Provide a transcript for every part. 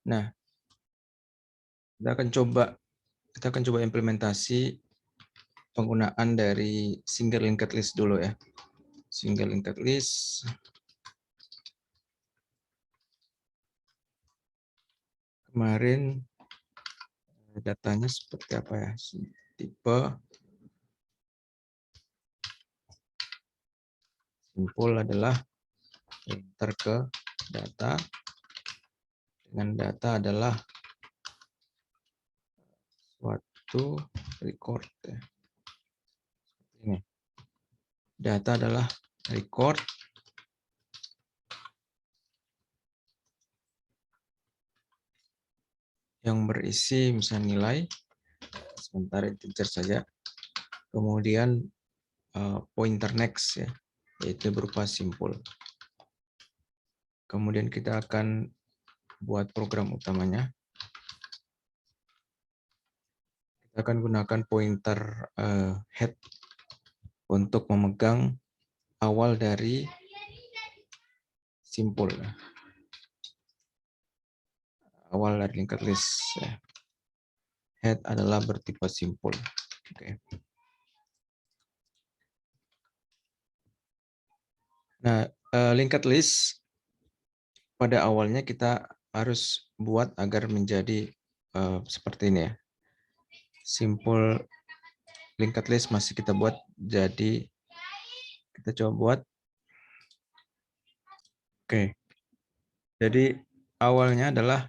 Nah, kita akan coba implementasi penggunaan dari single linked list dulu ya. Single linked list. Kemarin datanya seperti apa ya? Tipe simpul adalah enter ke data, dengan data adalah suatu record ya. Ini data adalah record yang berisi misalnya nilai, sebentar integer saja, kemudian pointer next ya, yaitu berupa simpul. Kemudian kita akan buat program utamanya. Kita akan gunakan pointer head untuk memegang awal dari simpul. Awal dari linked list. Head adalah bertipe simpul. Oke. Nah, linked list pada awalnya kita harus buat agar menjadi seperti ini ya. Simpul linked list masih kita buat, jadi kita coba buat. Oke. Jadi awalnya adalah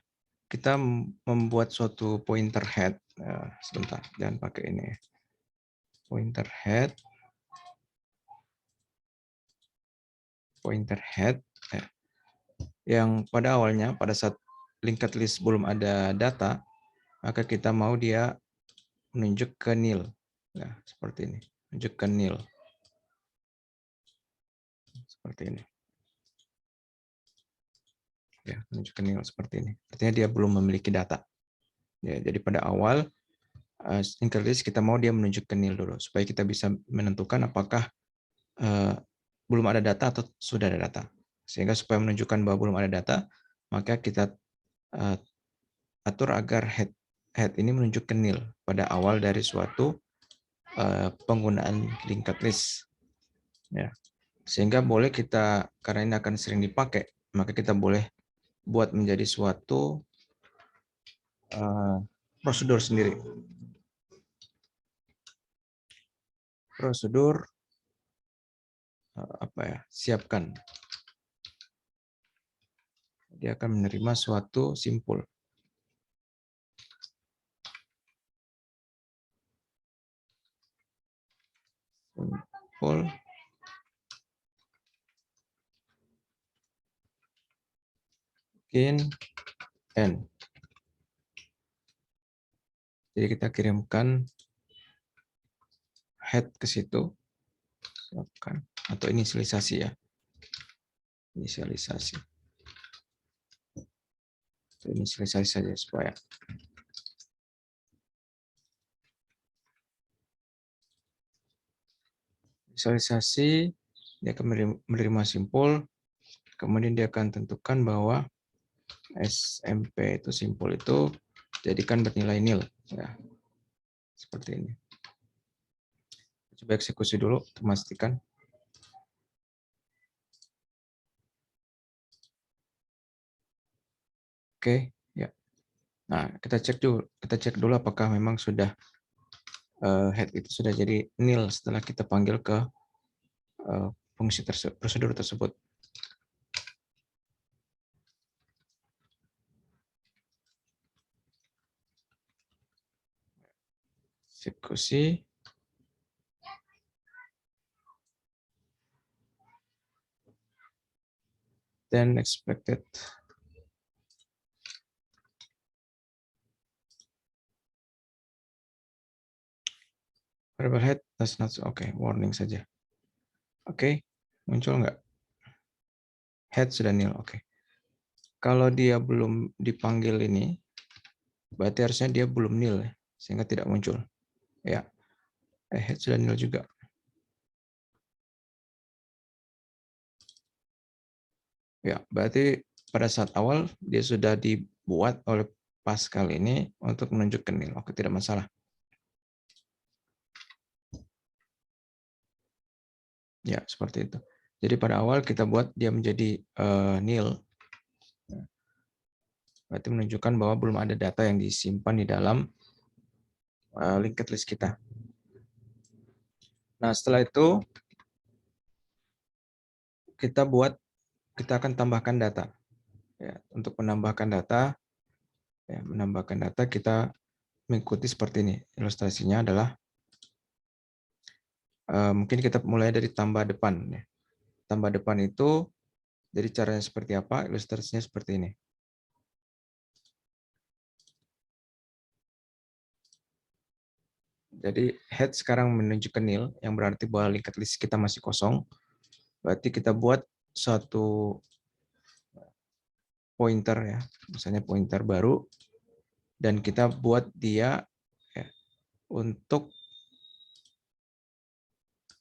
kita membuat suatu pointer head. Sebentar, jangan pakai ini. Pointer head. Pointer head. Yang pada awalnya, pada saat linked list belum ada data, maka kita mau dia menunjuk ke nil. Nah, seperti ini. Menunjuk ke nil. Seperti ini. Ya, menunjuk ke nil seperti ini. Artinya dia belum memiliki data. Ya, jadi pada awal linked list kita mau dia menunjuk ke nil dulu supaya kita bisa menentukan apakah belum ada data atau sudah ada data. Sehingga supaya menunjukkan bahwa belum ada data, maka kita atur agar head ini menunjuk ke nil pada awal dari suatu penggunaan linked list. Ya. Sehingga boleh kita, karena ini akan sering dipakai, maka kita boleh buat menjadi suatu prosedur sendiri. Prosedur apa ya? Siapkan. Dia akan menerima suatu simpul. Simpul in n. Jadi kita kirimkan head ke situ, siapkan, atau inisialisasi ya, inisialisasi saja supaya inisialisasi dia akan menerima simpul, kemudian dia akan tentukan bahwa SMP itu simpul itu jadikan bernilai nil ya, seperti ini. Coba eksekusi dulu untuk memastikan. Oke, ya. Nah, kita cek dulu apakah memang sudah head itu sudah jadi nil setelah kita panggil ke fungsi prosedur tersebut. Eksekusi. Then expected. Variable head does not. Oke, warning saja. Oke, muncul nggak? Head sudah nil. Oke. Kalau dia belum dipanggil ini, berarti harusnya dia belum nil, sehingga tidak muncul. Ya, head sudah nil juga. Ya, berarti pada saat awal dia sudah buat oleh Pascal ini untuk menunjuk ke nil. Oke, tidak masalah. Ya, seperti itu. Jadi pada awal kita buat dia menjadi nil. Berarti menunjukkan bahwa belum ada data yang disimpan di dalam linked list kita. Nah, setelah itu kita akan tambahkan data. Ya, untuk menambahkan data, kita mengikuti seperti ini. Ilustrasinya adalah mungkin kita mulai dari tambah depan. Ya. Tambah depan itu jadi caranya seperti apa? Ilustrasinya seperti ini. Jadi head sekarang menuju ke nil, yang berarti bahwa linked list kita masih kosong. Berarti kita buat suatu pointer ya, misalnya pointer baru, dan kita buat dia ya, untuk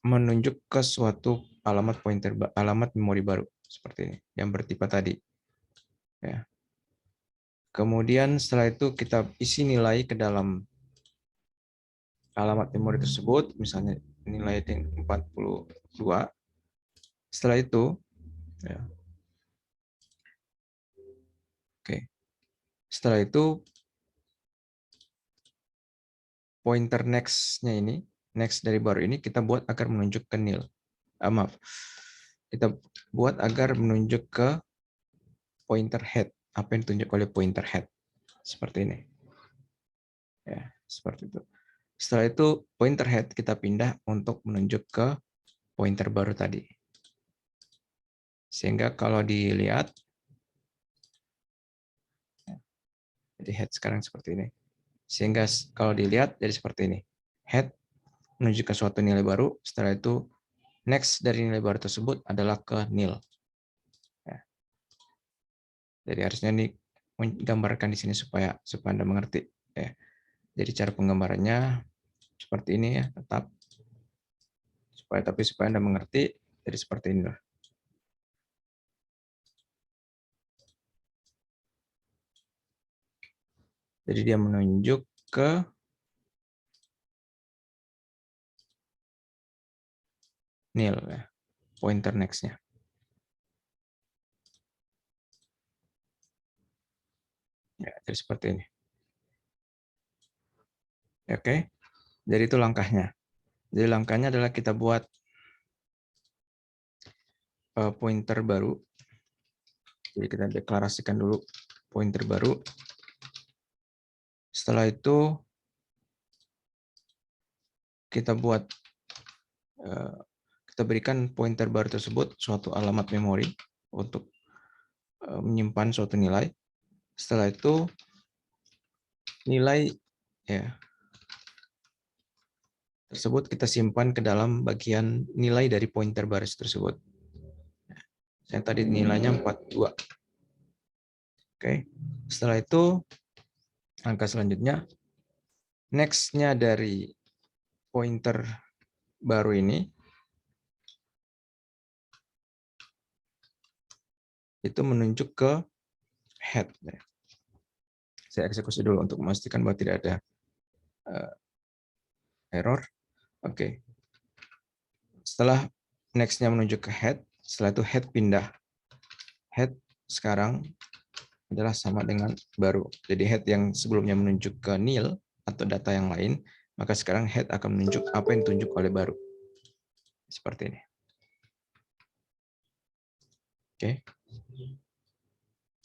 menunjuk ke suatu alamat memori baru seperti ini yang bertipe tadi. Ya. Kemudian setelah itu kita isi nilai ke dalam alamat memori tersebut, misalnya nilai 42. Setelah itu, ya, oke. Setelah itu pointer next-nya ini, next dari baru ini kita buat agar menunjuk ke nil. Maaf, kita buat agar menunjuk ke pointer head. Apa yang ditunjuk oleh pointer head? Seperti ini. Ya, seperti itu. Setelah itu pointer head kita pindah untuk menunjuk ke pointer baru tadi. Sehingga kalau dilihat, jadi head sekarang seperti ini. Sehingga kalau dilihat jadi seperti ini. Head menuju ke suatu nilai baru, setelah itu next dari nilai baru tersebut adalah ke nil. Ya. Jadi harusnya ini menggambarkan di sini supaya Anda mengerti. Ya. Jadi cara penggambarannya seperti ini ya, tetap supaya Anda mengerti. Jadi seperti inilah. Jadi dia menunjuk ke nil ya, pointer next-nya. Ya, jadi seperti ini. Oke. Jadi itu langkahnya. Jadi langkahnya adalah kita buat pointer baru. Jadi kita deklarasikan dulu pointer baru. Setelah itu kita buat kita berikan pointer baru tersebut suatu alamat memori untuk menyimpan suatu nilai. Setelah itu nilai ya tersebut kita simpan ke dalam bagian nilai dari pointer baris tersebut. Yang tadi nilainya 42. Oke. Setelah itu angka selanjutnya next-nya dari pointer baru ini itu menunjuk ke head. Saya eksekusi dulu untuk memastikan bahwa tidak ada error. Oke. Setelah next-nya menunjuk ke head, setelah itu head pindah. Head sekarang adalah sama dengan baru. Jadi head yang sebelumnya menunjuk ke nil atau data yang lain, maka sekarang head akan menunjuk apa yang ditunjuk oleh baru. Seperti ini. Oke.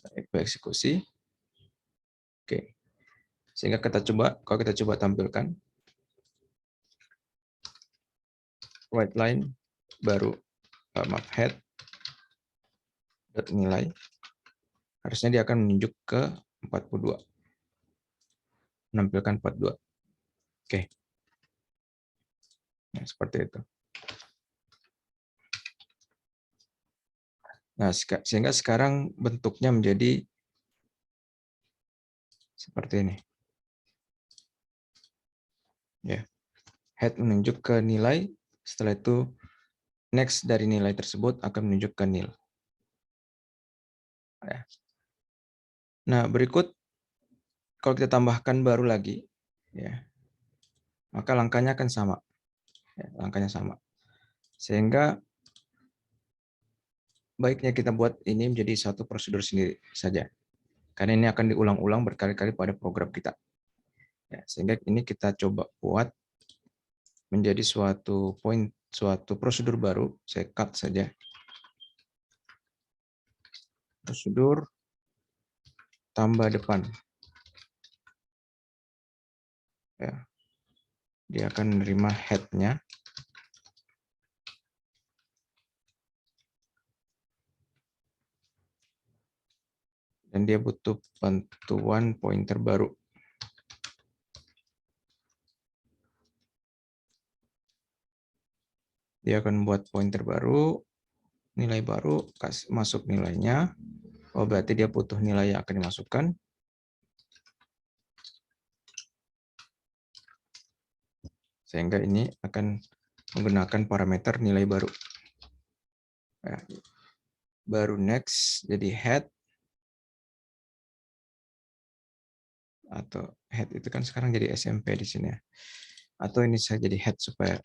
Baik, eksekusi. Oke. Sehingga kalau kita coba tampilkan white line baru maaf head nilai, harusnya dia akan menunjuk ke 42. Menampilkan 42. Oke. Nah, seperti itu. Nah, sehingga sekarang bentuknya menjadi seperti ini. Ya. Head menunjuk ke nilai, setelah itu next dari nilai tersebut akan menunjuk ke nil. Ya. Nah, berikut kalau kita tambahkan baru lagi, ya, maka langkahnya akan sama. Ya, langkahnya sama. Sehingga baiknya kita buat ini menjadi satu prosedur sendiri saja. Karena ini akan diulang-ulang berkali-kali pada program kita. Ya, sehingga ini kita coba buat menjadi suatu prosedur baru. Saya cut saja. Prosedur tambah depan. Ya, dia akan menerima head-nya. Dan dia butuh bantuan pointer baru. Dia akan membuat pointer baru, nilai baru, masuk nilainya. Oh, berarti dia butuh nilai yang akan dimasukkan. Sehingga ini akan menggunakan parameter nilai baru. Ya, baru next, jadi head. Atau head itu kan sekarang jadi SMP di sini ya. Atau ini saya jadi head supaya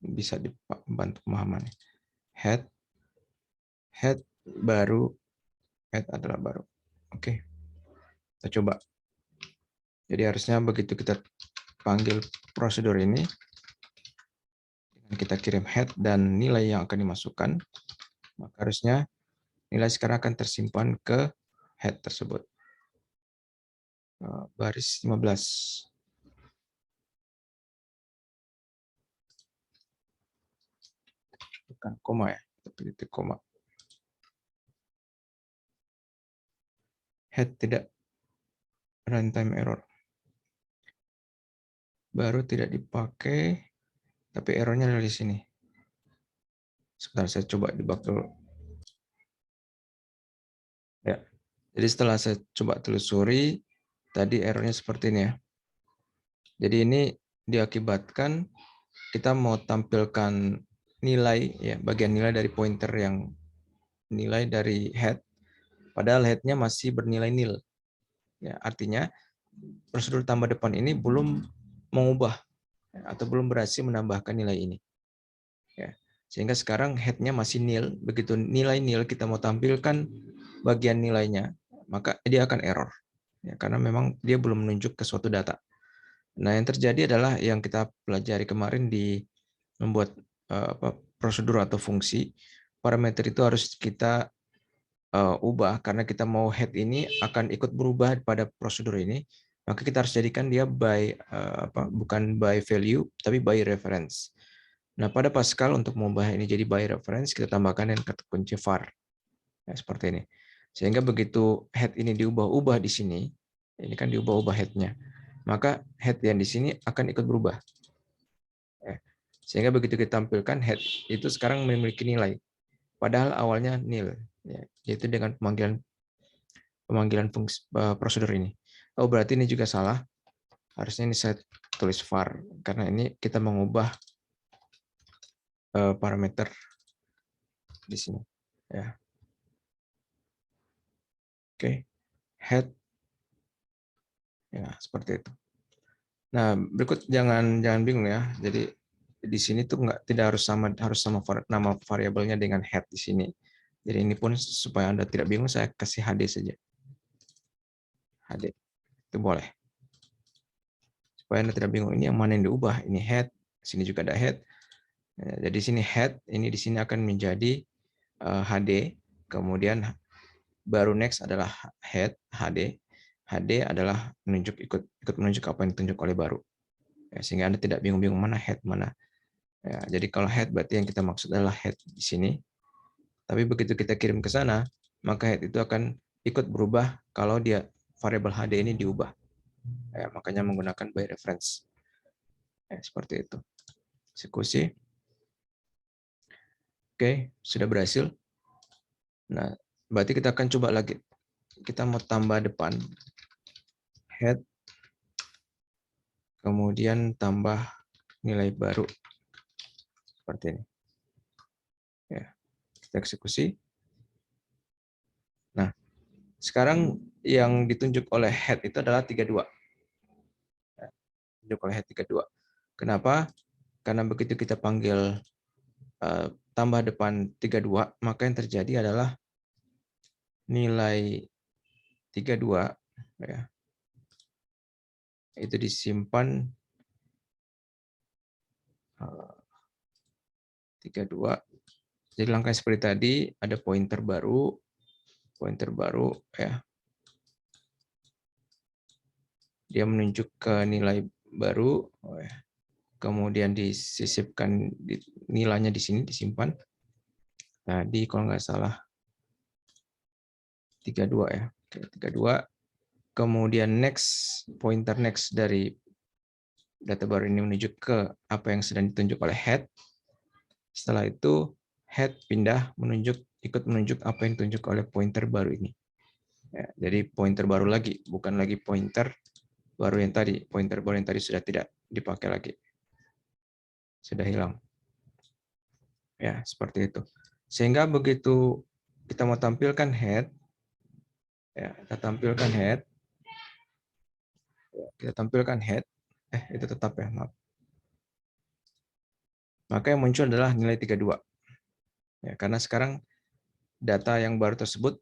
bisa dibantu pemahaman. Head baru, head adalah baru. Oke, kita coba. Jadi harusnya begitu kita panggil prosedur ini, kita kirim head dan nilai yang akan dimasukkan, maka harusnya nilai sekarang akan tersimpan ke head tersebut. Baris 15. Bukan koma ya, tapi titik koma. Head tidak runtime error. Baru tidak dipakai, tapi errornya ada di sini. Sebentar, saya coba debug dulu. Ya. Jadi setelah saya coba telusuri, tadi errornya seperti ini ya. Jadi ini diakibatkan kita mau tampilkan nilai, ya, bagian nilai dari pointer yang nilai dari head, padahal headnya masih bernilai nil. Ya, artinya prosedur tambah depan ini belum mengubah atau belum berhasil menambahkan nilai ini. Ya. Sehingga sekarang head-nya masih nil. Begitu nilai nil kita mau tampilkan bagian nilainya, maka dia akan error. Ya, karena memang dia belum menunjuk ke suatu data. Nah, yang terjadi adalah yang kita pelajari kemarin di membuat prosedur atau fungsi. Parameter itu harus kita ubah karena kita mau head ini akan ikut berubah pada prosedur ini. Maka kita harus jadikan dia bukan by value tapi by reference. Nah, pada Pascal untuk mengubah ini jadi by reference, kita tambahkan yang kata kunci var. Ya, seperti ini. Sehingga begitu head ini diubah-ubah di sini, ini kan diubah-ubah head-nya, maka head yang di sini akan ikut berubah. Ya. Sehingga begitu kita tampilkan head itu sekarang memiliki nilai, padahal awalnya nil, ya, yaitu dengan pemanggilan fungsi, prosedur ini. Oh, berarti ini juga salah. Harusnya ini saya tulis var, karena ini kita mengubah parameter di sini. Ya. Oke, head, ya seperti itu. Nah, berikut jangan bingung ya. Jadi di sini tuh tidak harus sama nama variabelnya dengan head di sini. Jadi ini pun supaya Anda tidak bingung, saya kasih HD saja. HD itu boleh. Supaya Anda tidak bingung ini yang mana yang diubah. Ini head, sini juga ada head. Jadi sini head, ini di sini akan menjadi HD. Kemudian baru next adalah head HD. HD adalah ikut menunjuk apa yang ditunjuk oleh baru. Ya, sehingga Anda tidak bingung-bingung mana head mana. Ya, jadi kalau head berarti yang kita maksud adalah head di sini. Tapi begitu kita kirim ke sana, maka head itu akan ikut berubah kalau dia variabel HD ini diubah. Ya, makanya menggunakan by reference. Ya, seperti itu. Eksekusi. Oke, sudah berhasil. Nah, berarti kita akan coba lagi. Kita mau tambah depan. Head. Kemudian tambah nilai baru. Seperti ini. Ya, kita eksekusi. Nah, Sekarang yang ditunjuk oleh head itu adalah 32. Ditunjuk oleh head 32. Kenapa? Karena begitu kita panggil tambah depan 32, maka yang terjadi adalah nilai 32 ya, itu disimpan 32. Jadi langkah seperti tadi, ada pointer baru ya. Dia menunjuk ke nilai baru, kemudian disisipkan nilainya di sini disimpan. Tadi kalau nggak salah 32 ya. Oke, 32. Kemudian pointer next dari data baru ini menunjuk ke apa yang sedang ditunjuk oleh head. Setelah itu head pindah ikut menunjuk apa yang ditunjuk oleh pointer baru ini. Ya, jadi pointer baru lagi, bukan lagi pointer baru yang tadi. Pointer baru yang tadi sudah tidak dipakai lagi. Sudah hilang. Ya, seperti itu. Sehingga begitu kita mau tampilkan head, ya, kita tampilkan head, itu tetap ya, maaf. Maka yang muncul adalah nilai 32. Ya, karena sekarang data yang baru tersebut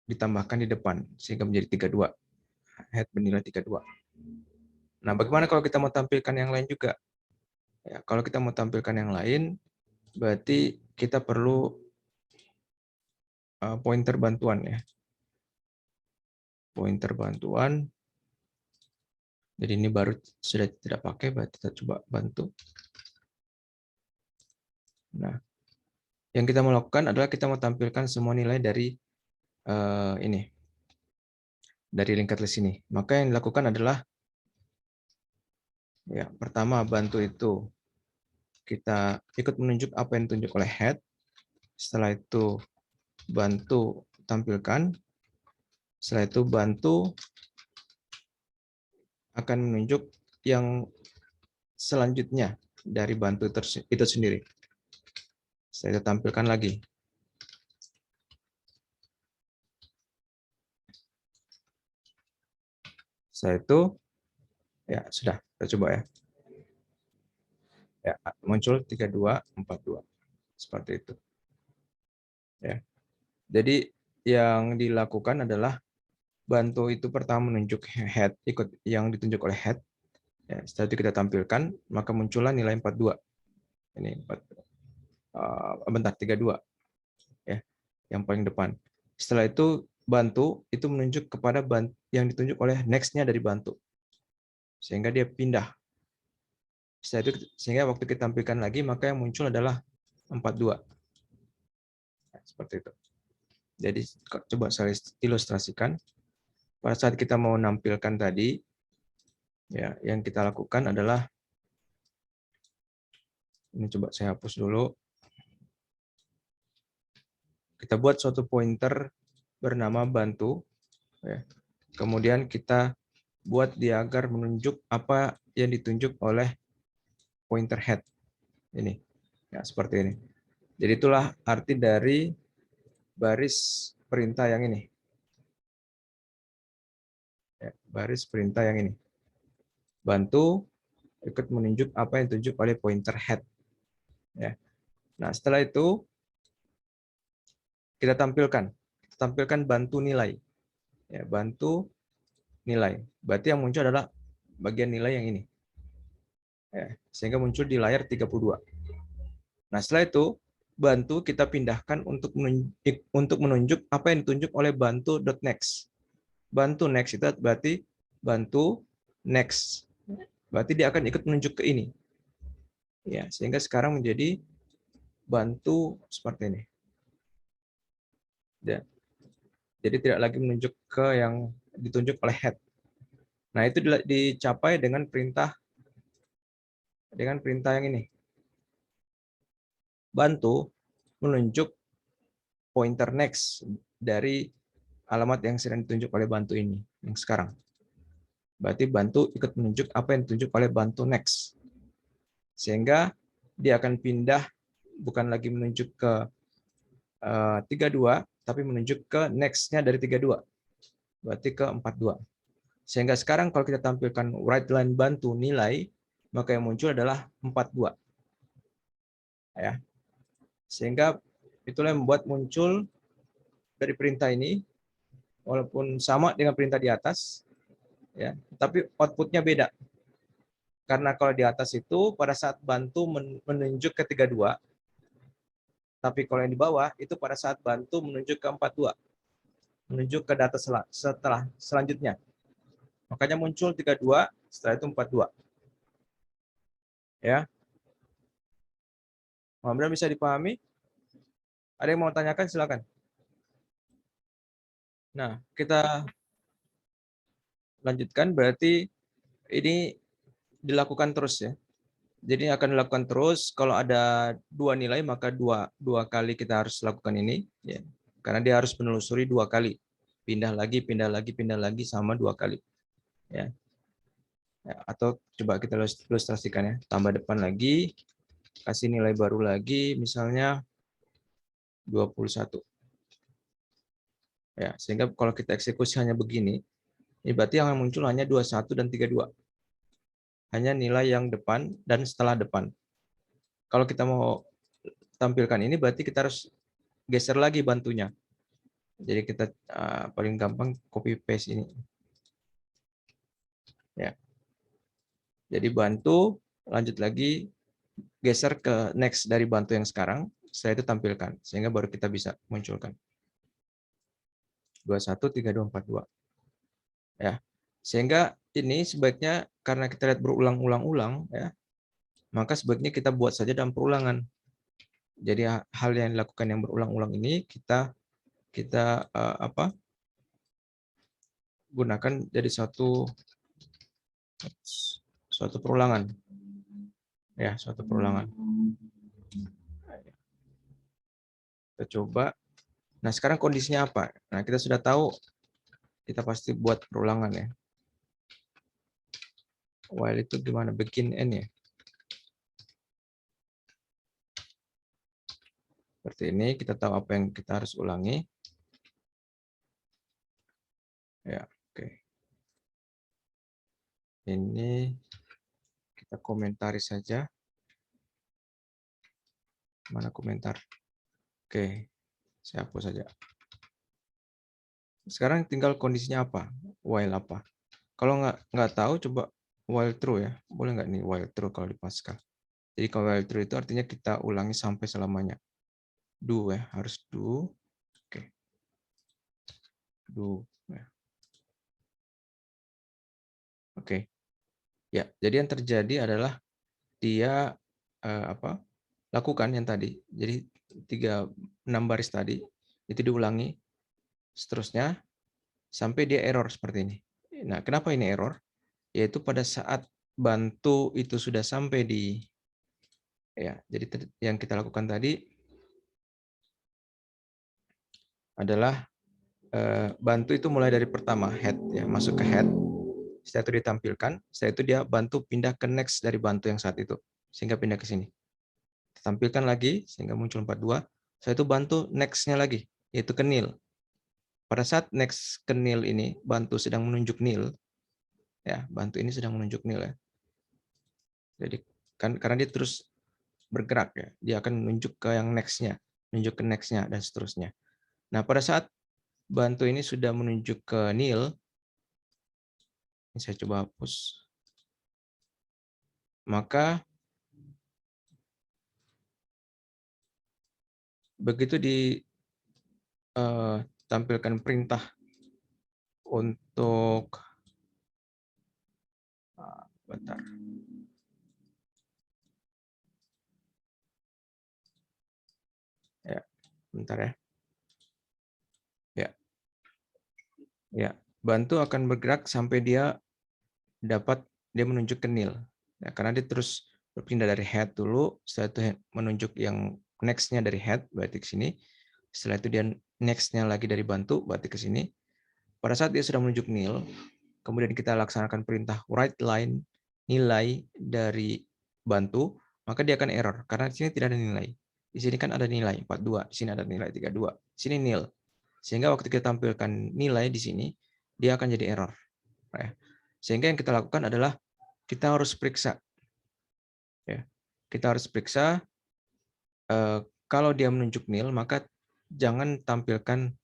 ditambahkan di depan, sehingga menjadi 32. Head bernilai 32. Nah, bagaimana kalau kita mau tampilkan yang lain juga? Ya, kalau kita mau tampilkan yang lain, berarti kita perlu pointer bantuan ya. Pointer bantuan. Jadi ini baru sudah tidak pakai, berarti kita coba bantu. Nah, yang kita mau lakukan adalah kita mau tampilkan semua nilai dari ini, dari linked list ini. Maka yang dilakukan adalah, ya, pertama bantu itu kita ikut menunjuk apa yang ditunjuk oleh head. Setelah itu bantu tampilkan. Setelah itu bantu akan menunjuk yang selanjutnya dari bantu itu sendiri. Saya tampilkan lagi. Setelah itu, ya sudah, kita coba ya. Ya, muncul 32, 42. Seperti itu. Ya. Jadi yang dilakukan adalah bantu itu pertama menunjuk head, ikut yang ditunjuk oleh head. Ya, setelah itu kita tampilkan, maka muncullah nilai 42. Ini 32 ya, yang paling depan. Setelah itu bantu itu menunjuk kepada yang ditunjuk oleh next-nya dari bantu, sehingga dia pindah. Setelah itu, sehingga waktu kita tampilkan lagi, maka yang muncul adalah 42. Nah, seperti itu. Jadi coba saya ilustrasikan. Pada saat kita mau menampilkan tadi, ya, yang kita lakukan adalah ini, coba saya hapus dulu. Kita buat suatu pointer bernama bantu. Ya. Kemudian kita buat dia agar menunjuk apa yang ditunjuk oleh pointer head. Ini, ya, seperti ini. Jadi itulah arti dari baris perintah yang ini. Ya, baris perintah yang ini. Bantu ikut menunjuk apa yang ditunjuk oleh pointer head. Ya. Nah, setelah itu kita tampilkan bantu nilai. Ya, bantu nilai. Berarti yang muncul adalah bagian nilai yang ini. Ya, sehingga muncul di layar 32. Nah, setelah itu bantu kita pindahkan untuk menunjuk apa yang ditunjuk oleh bantu.next. Bantu next itu berarti bantu next. Berarti dia akan ikut menunjuk ke ini. Ya, sehingga sekarang menjadi bantu seperti ini. Ya. Jadi tidak lagi menunjuk ke yang ditunjuk oleh head. Nah, itu dicapai dengan perintah yang ini. Bantu menunjuk pointer next dari alamat yang sedang ditunjuk oleh bantu ini yang sekarang. Berarti bantu ikut menunjuk apa yang ditunjuk oleh bantu next. Sehingga dia akan pindah, bukan lagi menunjuk ke 32, tapi menunjuk ke next-nya dari 32. Berarti ke 42. Sehingga sekarang kalau kita tampilkan write line bantu nilai, maka yang muncul adalah 42. Ya. Sehingga itulah yang membuat muncul dari perintah ini, walaupun sama dengan perintah di atas, ya, tapi outputnya beda. Karena kalau di atas itu pada saat bantu menunjuk ke 32, tapi kalau yang di bawah itu pada saat bantu menunjuk ke 42, menunjuk ke data setelah selanjutnya. Makanya muncul 32, setelah itu 42. Ya. Mudah-mudahan bisa dipahami. Ada yang mau tanyakan, silakan. Nah, kita lanjutkan, berarti ini dilakukan terus ya. Jadi akan dilakukan terus. Kalau ada 2 nilai, maka dua kali kita harus lakukan ini. Ya. Karena dia harus menelusuri 2 kali. Pindah lagi, sama 2 kali. Ya. Ya, atau coba kita ilustrasikan ya. Tambah depan lagi, kasih nilai baru lagi, misalnya 21. Ya, sehingga kalau kita eksekusi hanya begini, ini berarti yang muncul hanya 21 dan 32. Hanya nilai yang depan dan setelah depan. Kalau kita mau tampilkan ini, berarti kita harus geser lagi bantunya. Jadi kita paling gampang copy paste ini. Ya. Jadi bantu, lanjut lagi, geser ke next dari bantu yang sekarang, setelah itu tampilkan. Sehingga baru kita bisa munculkan. 21, 32, 42. Ya. Sehingga ini sebaiknya karena kita lihat berulang-ulang, ya, maka sebaiknya kita buat saja dalam perulangan. Jadi hal yang dilakukan yang berulang-ulang ini kita gunakan jadi suatu perulangan. Ya, suatu perulangan. Kita coba. Nah, sekarang kondisinya apa? Nah, kita sudah tahu, kita pasti buat perulangan ya. While itu gimana? Begin end ya. Seperti ini, kita tahu apa yang kita harus ulangi. Ya, oke. Ini kita komentari saja. Mana komentar? Oke, saya hapus saja. Sekarang tinggal kondisinya apa? While apa? Kalau nggak tahu, coba while true ya. Boleh nggak nih while true kalau di Pascal? Jadi kalau while true itu artinya kita ulangi sampai selamanya. Do ya, harus do. Oke. Do. Ya. Oke. Ya, jadi yang terjadi adalah dia lakukan yang tadi. Jadi 6 baris tadi itu diulangi seterusnya sampai dia error seperti ini. Nah, kenapa ini error? Yaitu pada saat bantu itu sudah sampai di jadi yang kita lakukan tadi adalah bantu itu mulai dari pertama head ya, masuk ke head, setelah itu ditampilkan, setelah itu dia bantu pindah ke next dari bantu yang saat itu sehingga pindah ke sini. Tampilkan lagi sehingga muncul 42. Setelah itu bantu next-nya lagi yaitu ke nil. Pada saat next ke nil ini bantu sedang menunjuk nil ya, bantu ini sedang menunjuk nil ya. Jadi kan karena dia terus bergerak ya, dia akan menunjuk ke yang next-nya, menunjuk ke next-nya dan seterusnya. Nah, pada saat bantu ini sudah menunjuk ke nil, ini saya coba hapus. Maka begitu ditampilkan perintah untuk bentar. Ya, bentar ya. Ya, bantu akan bergerak sampai dia menunjuk ke nil. Ya, karena dia terus berpindah dari head dulu, setelah itu menunjuk yang next-nya dari head, berarti ke sini. Setelah itu dia next-nya lagi dari bantu, berarti ke sini. Pada saat dia sudah menunjuk nil, kemudian kita laksanakan perintah write line nilai dari bantu, maka dia akan error karena di sini tidak ada nilai. Di sini kan ada nilai 42, di sini ada nilai 32, di sini nil. Sehingga waktu kita tampilkan nilai di sini, dia akan jadi error. Ya. Sehingga yang kita lakukan adalah kita harus periksa. Ya. Kita harus periksa kalau dia menunjuk nil, maka jangan tampilkan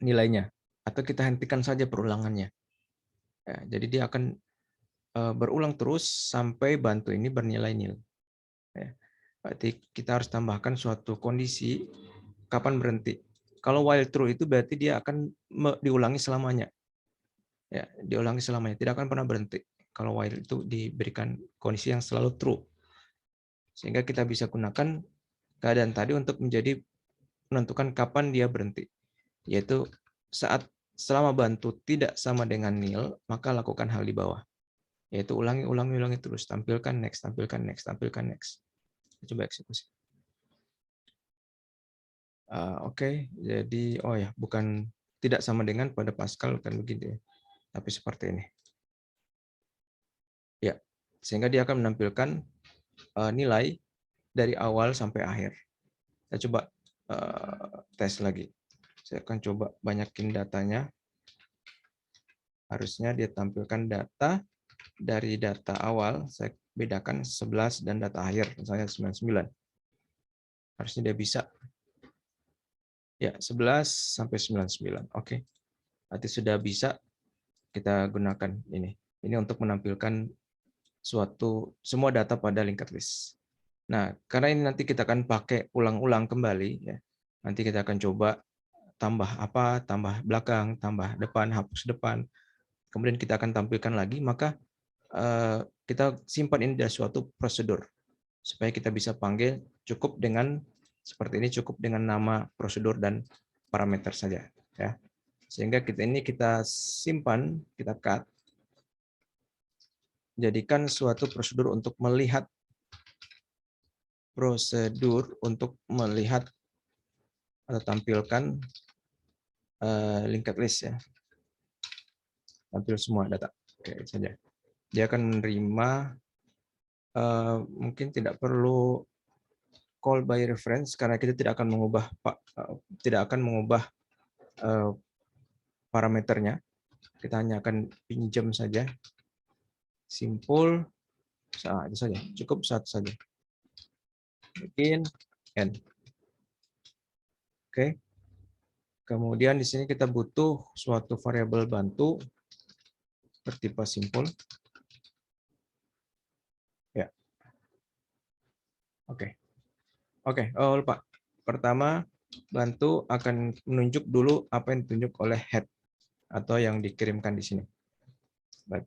nilainya, atau kita hentikan saja perulangannya. Ya, jadi dia akan berulang terus sampai bantu ini bernilai nil. Ya. Berarti kita harus tambahkan suatu kondisi kapan berhenti. Kalau while true itu berarti dia akan diulangi selamanya. Ya, diulangi selamanya, tidak akan pernah berhenti. Kalau while itu diberikan kondisi yang selalu true. Sehingga kita bisa gunakan keadaan tadi untuk menentukan kapan dia berhenti. Yaitu saat selama bantu tidak sama dengan nil, maka lakukan hal di bawah. Yaitu ulangi terus. Tampilkan next, tampilkan next, tampilkan next. Coba eksekusi. Oke, jadi bukan tidak sama dengan pada Pascal kan begini, tapi seperti ini. Ya, sehingga dia akan menampilkan nilai dari awal sampai akhir. Saya coba tes lagi. Saya akan coba banyakin datanya. Harusnya dia tampilkan data dari data awal, saya bedakan 11 dan data akhir, misalnya 99. Harusnya dia bisa. Ya, 11 sampai 99. Oke. Berarti sudah bisa kita gunakan ini. Ini untuk menampilkan semua data pada linked list. Nah, karena ini nanti kita akan pakai ulang-ulang kembali ya. Nanti kita akan coba tambah apa, tambah belakang, tambah depan, hapus depan. Kemudian kita akan tampilkan lagi, maka kita simpan ini dari suatu prosedur supaya kita bisa panggil cukup dengan seperti ini, cukup dengan nama prosedur dan parameter saja ya. Sehingga kita simpan, kita cut, jadikan suatu prosedur untuk melihat atau tampilkan linked list ya. Tampil semua data. Oke, saja. Dia akan menerima mungkin tidak perlu call by reference karena kita tidak akan mengubah parameternya. Kita hanya akan pinjam saja. Simpul itu saja. Cukup satu saja. Bikin n. Oke. Kemudian di sini kita butuh suatu variabel bantu bertipe simpul. Ya. Oke. Oh, lupa. Pertama, bantu akan menunjuk dulu apa yang ditunjuk oleh head atau yang dikirimkan di sini.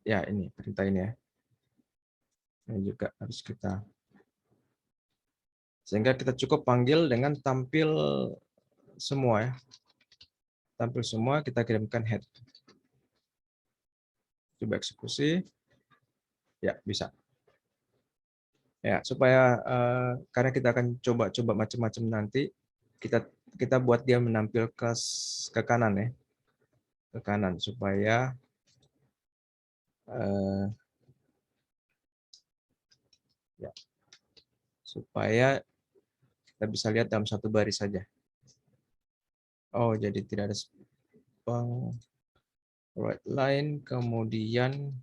Ya, ini perintah ini ya. Ini juga harus kita. Sehingga kita cukup panggil dengan tampil semua ya. Tampil semua, kita kirimkan head. Coba eksekusi. Ya, bisa. Ya, supaya karena kita akan coba-coba macam-macam nanti, kita buat dia menampil ke kanan ya. Ke kanan supaya supaya kita bisa lihat dalam satu baris saja. Oh, jadi tidak ada right line, kemudian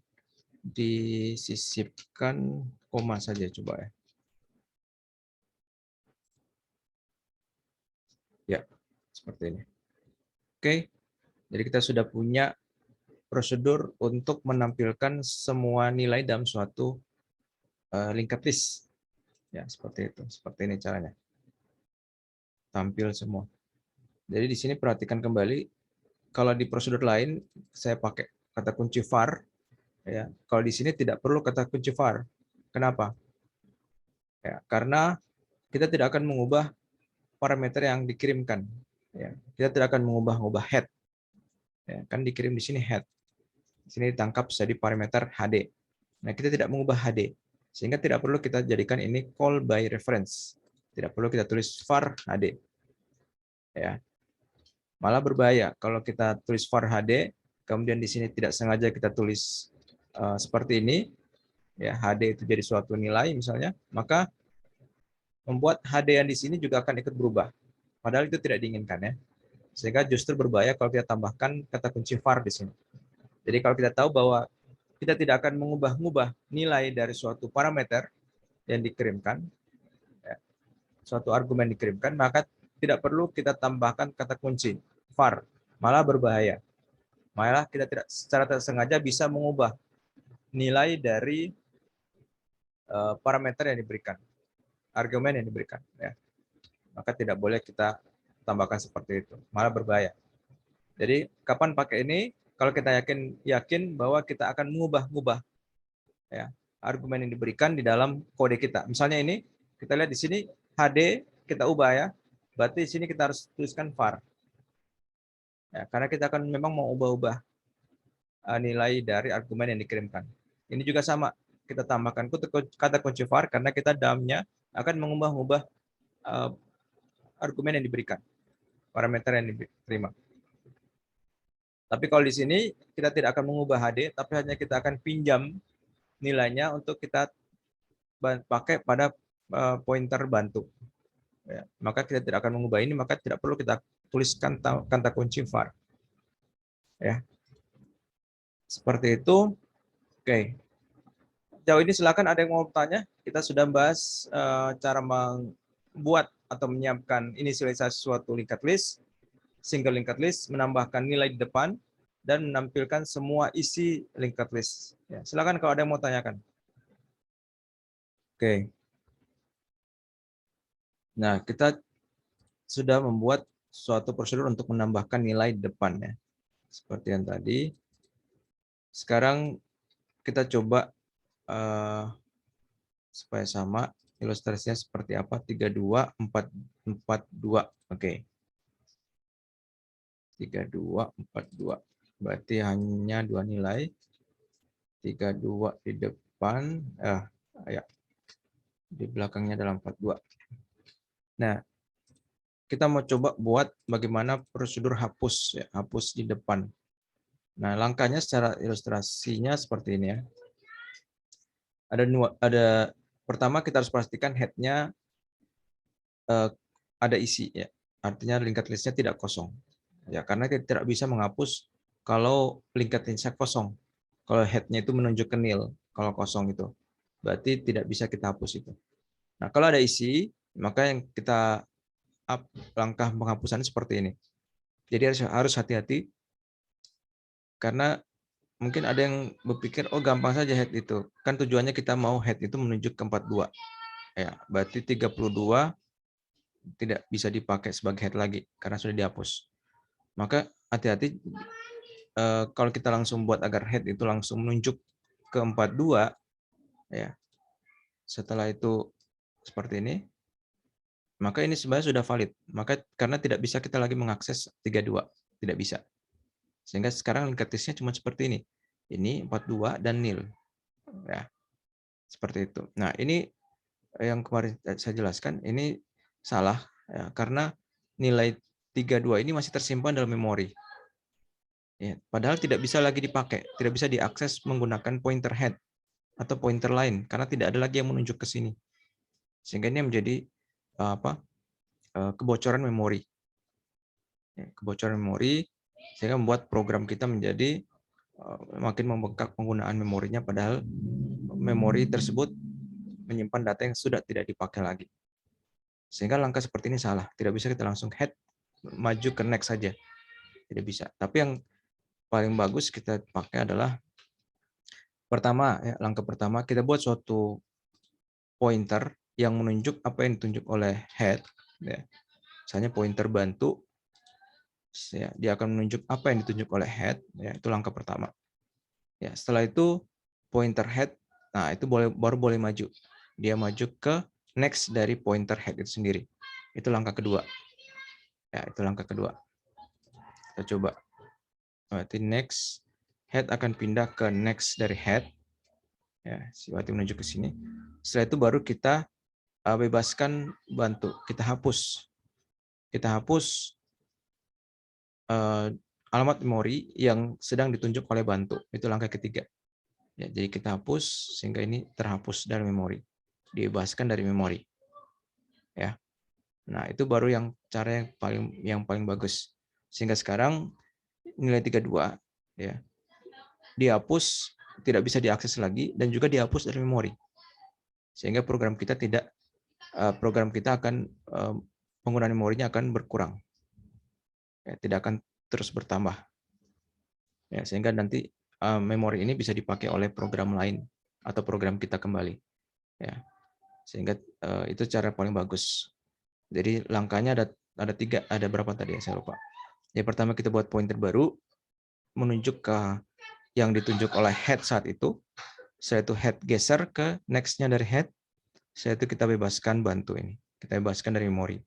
disisipkan koma saja coba ya. Ya, seperti ini. Oke, jadi kita sudah punya prosedur untuk menampilkan semua nilai dalam suatu linked list. Ya, seperti itu. Seperti ini caranya. Tampil semua. Jadi di sini perhatikan kembali, kalau di prosedur lain saya pakai kata kunci var, ya. Kalau di sini tidak perlu kata kunci var. Kenapa? Ya, karena kita tidak akan mengubah parameter yang dikirimkan. Ya, kita tidak akan mengubah head. Ya, kan dikirim di sini head. Di sini ditangkap jadi parameter HD. Nah, kita tidak mengubah HD. Sehingga tidak perlu kita jadikan ini call by reference. Tidak perlu kita tulis var HD. Ya. Malah berbahaya kalau kita tulis var HD, kemudian di sini tidak sengaja kita tulis seperti ini, ya HD itu jadi suatu nilai misalnya, maka membuat HD yang di sini juga akan ikut berubah. Padahal itu tidak diinginkan ya. Sehingga justru berbahaya kalau kita tambahkan kata kunci var di sini. Jadi kalau kita tahu bahwa kita tidak akan mengubah-ubah nilai dari suatu parameter yang dikirimkan, ya, suatu argumen dikirimkan, maka tidak perlu kita tambahkan kata kunci var, malah berbahaya. Malah kita tidak secara tak sengaja bisa mengubah nilai dari parameter yang diberikan, argumen yang diberikan. Ya. Maka tidak boleh kita tambahkan seperti itu, malah berbahaya. Jadi kapan pakai ini? Kalau kita yakin bahwa kita akan mengubah-ubah ya, argumen yang diberikan di dalam kode kita. Misalnya ini kita lihat di sini HD kita ubah ya, berarti di sini kita harus tuliskan var. Ya, karena kita akan memang mau ubah-ubah nilai dari argumen yang dikirimkan. Ini juga sama, kita tambahkan kata kunci var karena kita dalamnya akan mengubah-ubah argumen yang diberikan, parameter yang diterima. Tapi kalau di sini kita tidak akan mengubah HD, tapi hanya kita akan pinjam nilainya untuk kita pakai pada pointer bantu. Ya, maka kita tidak akan mengubah ini, maka tidak perlu kita tuliskan kata kunci var. Ya, seperti itu. Oke. Jauh ini silakan ada yang mau bertanya. Kita sudah bahas cara membuat atau menyiapkan inisialisasi suatu linked list, single linked list, menambahkan nilai di depan, dan menampilkan semua isi linked list. Ya, silakan kalau ada yang mau tanyakan. Oke. Nah, kita sudah membuat suatu prosedur untuk menambahkan nilai di depan ya. Seperti yang tadi. Sekarang kita coba supaya sama ilustrasinya seperti apa. 32, 4, 42. Oke. 32, 42. Berarti hanya dua nilai. 32 di depan. Ya. Di belakangnya adalah 42. Nah, kita mau coba buat bagaimana prosedur hapus ya, hapus di depan. Nah, langkahnya secara ilustrasinya seperti ini ya. Ada pertama kita harus pastikan head-nya ada isi ya. Artinya linked list-nya tidak kosong. Ya, karena kita tidak bisa menghapus kalau linked list-nya kosong. Kalau head-nya itu menunjukkan nil, kalau kosong itu. Berarti tidak bisa kita hapus itu. Nah, kalau ada isi, maka yang kita langkah penghapusan seperti ini. Jadi harus hati-hati karena mungkin ada yang berpikir oh gampang saja head itu. Kan tujuannya kita mau head itu menuju ke 42. Ya, berarti 32 tidak bisa dipakai sebagai head lagi karena sudah dihapus. Maka hati-hati kalau kita langsung buat agar head itu langsung menunjuk ke 42 ya. Setelah itu seperti ini, maka ini sebenarnya sudah valid. Maka karena tidak bisa kita lagi mengakses 32, tidak bisa. Sehingga sekarang linked list-nya cuma seperti ini. Ini 42 dan nil. Ya. Seperti itu. Nah, ini yang kemarin saya jelaskan ini salah ya, karena nilai 32 ini masih tersimpan dalam memori. Ya, padahal tidak bisa lagi dipakai, tidak bisa diakses menggunakan pointer head atau pointer lain karena tidak ada lagi yang menunjuk ke sini. Sehingga ini menjadi kebocoran memori. Ya, kebocoran memori sehingga membuat program kita menjadi makin membengkak penggunaan memorinya padahal memori tersebut menyimpan data yang sudah tidak dipakai lagi. Sehingga langkah seperti ini salah. Tidak bisa kita langsung head maju ke next saja. Tidak bisa. Tapi yang paling bagus kita pakai adalah pertama, ya, langkah pertama kita buat suatu pointer yang menunjuk apa yang ditunjuk oleh head. Ya. Misalnya pointer bantu, ya, dia akan menunjuk apa yang ditunjuk oleh head. Ya, itu langkah pertama. Ya, setelah itu pointer head, nah itu baru boleh maju. Dia maju ke next dari pointer head itu sendiri. Itu langkah kedua. Ya, itu langkah kedua. Kita coba. Berarti next head akan pindah ke next dari head. Ya, si Wati menuju ke sini. Setelah itu baru kita bebaskan bantu. Kita hapus. Kita hapus alamat memori yang sedang ditunjuk oleh bantu. Itu langkah ketiga. Ya, jadi kita hapus sehingga ini terhapus dari memori. Dibebaskan dari memori. Ya. Nah, itu baru yang cara yang paling bagus. Sehingga sekarang nilai 32 ya dihapus, tidak bisa diakses lagi, dan juga dihapus dari memori. Sehingga program kita akan penggunaan memorinya akan berkurang. Ya, tidak akan terus bertambah. Ya, sehingga nanti memori ini bisa dipakai oleh program lain atau program kita kembali. Ya, sehingga itu cara paling bagus. Jadi langkahnya ada 3, ada berapa tadi ya saya lupa. Yang pertama kita buat pointer baru menunjuk ke yang ditunjuk oleh head saat itu. Setelah itu head geser ke next-nya dari head. Setelah itu kita bebaskan bantu ini. Kita bebaskan dari memori.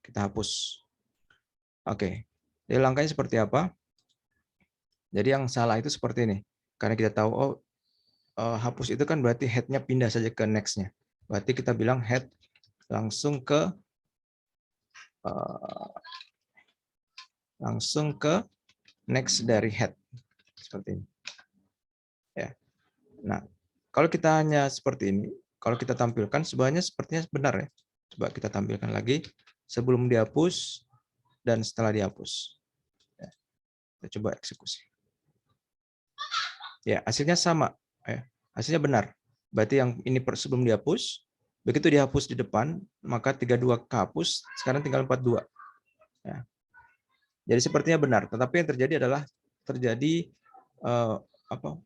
Kita hapus. Oke. Jadi langkahnya seperti apa? Jadi yang salah itu seperti ini. Karena kita tahu hapus itu kan berarti head-nya pindah saja ke next-nya. Berarti kita bilang head langsung ke next dari head. Seperti ini. Ya. Nah, kalau kita hanya seperti ini, kalau kita tampilkan sebenarnya sepertinya benar ya. Coba kita tampilkan lagi sebelum dihapus dan setelah dihapus. Ya. Kita coba eksekusi. Ya, hasilnya sama. Ya. Hasilnya benar. Berarti yang ini sebelum dihapus, begitu dihapus di depan, maka 32 kehapus, sekarang tinggal 42. Ya. Jadi sepertinya benar, tetapi yang terjadi adalah terjadi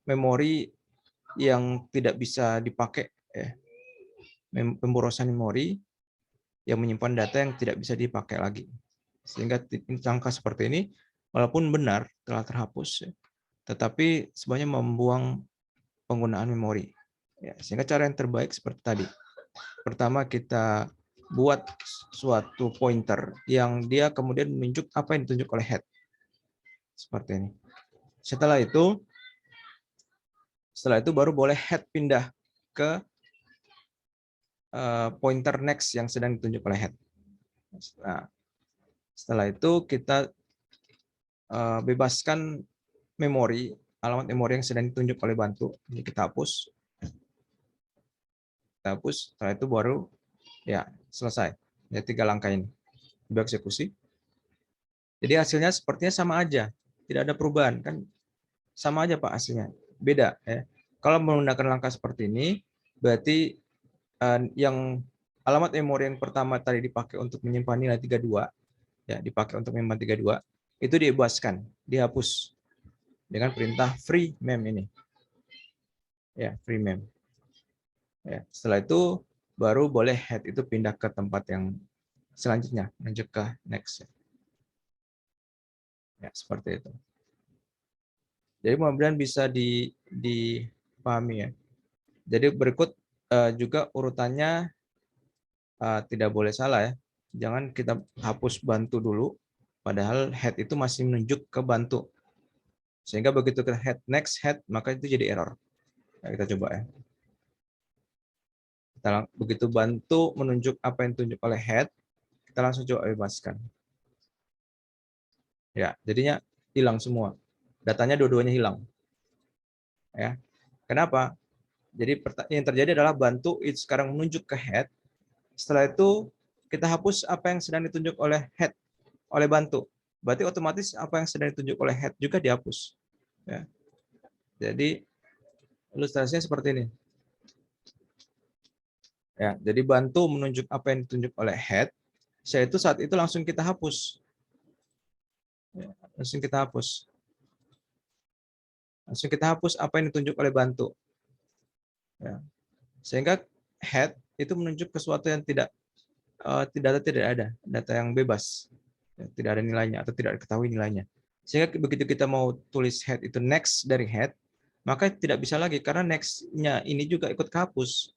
memori yang tidak bisa dipakai, ya. Pemborosan memori yang menyimpan data yang tidak bisa dipakai lagi. Sehingga angka seperti ini, walaupun benar telah terhapus, ya, tetapi sebenarnya membuang penggunaan memori. Ya, sehingga cara yang terbaik seperti tadi. Pertama kita buat suatu pointer yang dia kemudian menunjuk apa yang ditunjuk oleh head. Seperti ini. Setelah itu baru boleh head pindah ke pointer next yang sedang ditunjuk oleh head. Nah, setelah itu kita bebaskan memori, alamat memori yang sedang ditunjuk oleh bantu. Ini kita hapus. Kita hapus, setelah itu baru ya selesai. Ya 3 langkah ini. Coba eksekusi. Jadi hasilnya sepertinya sama aja. Tidak ada perubahan kan? Sama aja Pak hasilnya. Beda ya. Kalau menggunakan langkah seperti ini, berarti yang alamat memori yang pertama tadi dipakai untuk menyimpan nilai 32, ya dipakai untuk menyimpan 32, itu dibebaskan, dihapus dengan perintah free mem ini. Ya, free mem. Ya, setelah itu baru boleh head itu pindah ke tempat yang selanjutnya, lanjut ke next. Ya, seperti itu. Jadi mudah-mudahan bisa dipahami ya. Jadi berikut juga urutannya tidak boleh salah ya. Jangan kita hapus bantu dulu, padahal head itu masih menunjuk ke bantu. Sehingga begitu ke head next head, maka itu jadi error. Nah, kita coba ya. Begitu bantu menunjuk apa yang ditunjuk oleh head, kita langsung coba bebaskan. Ya, jadinya hilang semua. Datanya dua-duanya hilang. Ya. Kenapa? Jadi yang terjadi adalah bantu itu sekarang menunjuk ke head. Setelah itu kita hapus apa yang sedang ditunjuk oleh head, oleh bantu. Berarti otomatis apa yang sedang ditunjuk oleh head juga dihapus. Ya. Jadi ilustrasinya seperti ini. Ya, jadi bantu menunjuk apa yang ditunjuk oleh head, yaitu saat itu langsung kita hapus. Ya, langsung kita hapus. Langsung kita hapus apa yang ditunjuk oleh bantu. Ya. Sehingga head itu menunjuk ke sesuatu yang tidak ada, data yang bebas, ya, tidak ada nilainya atau tidak diketahui nilainya. Sehingga begitu kita mau tulis head itu next dari head, maka tidak bisa lagi karena next-nya ini juga ikut kehapus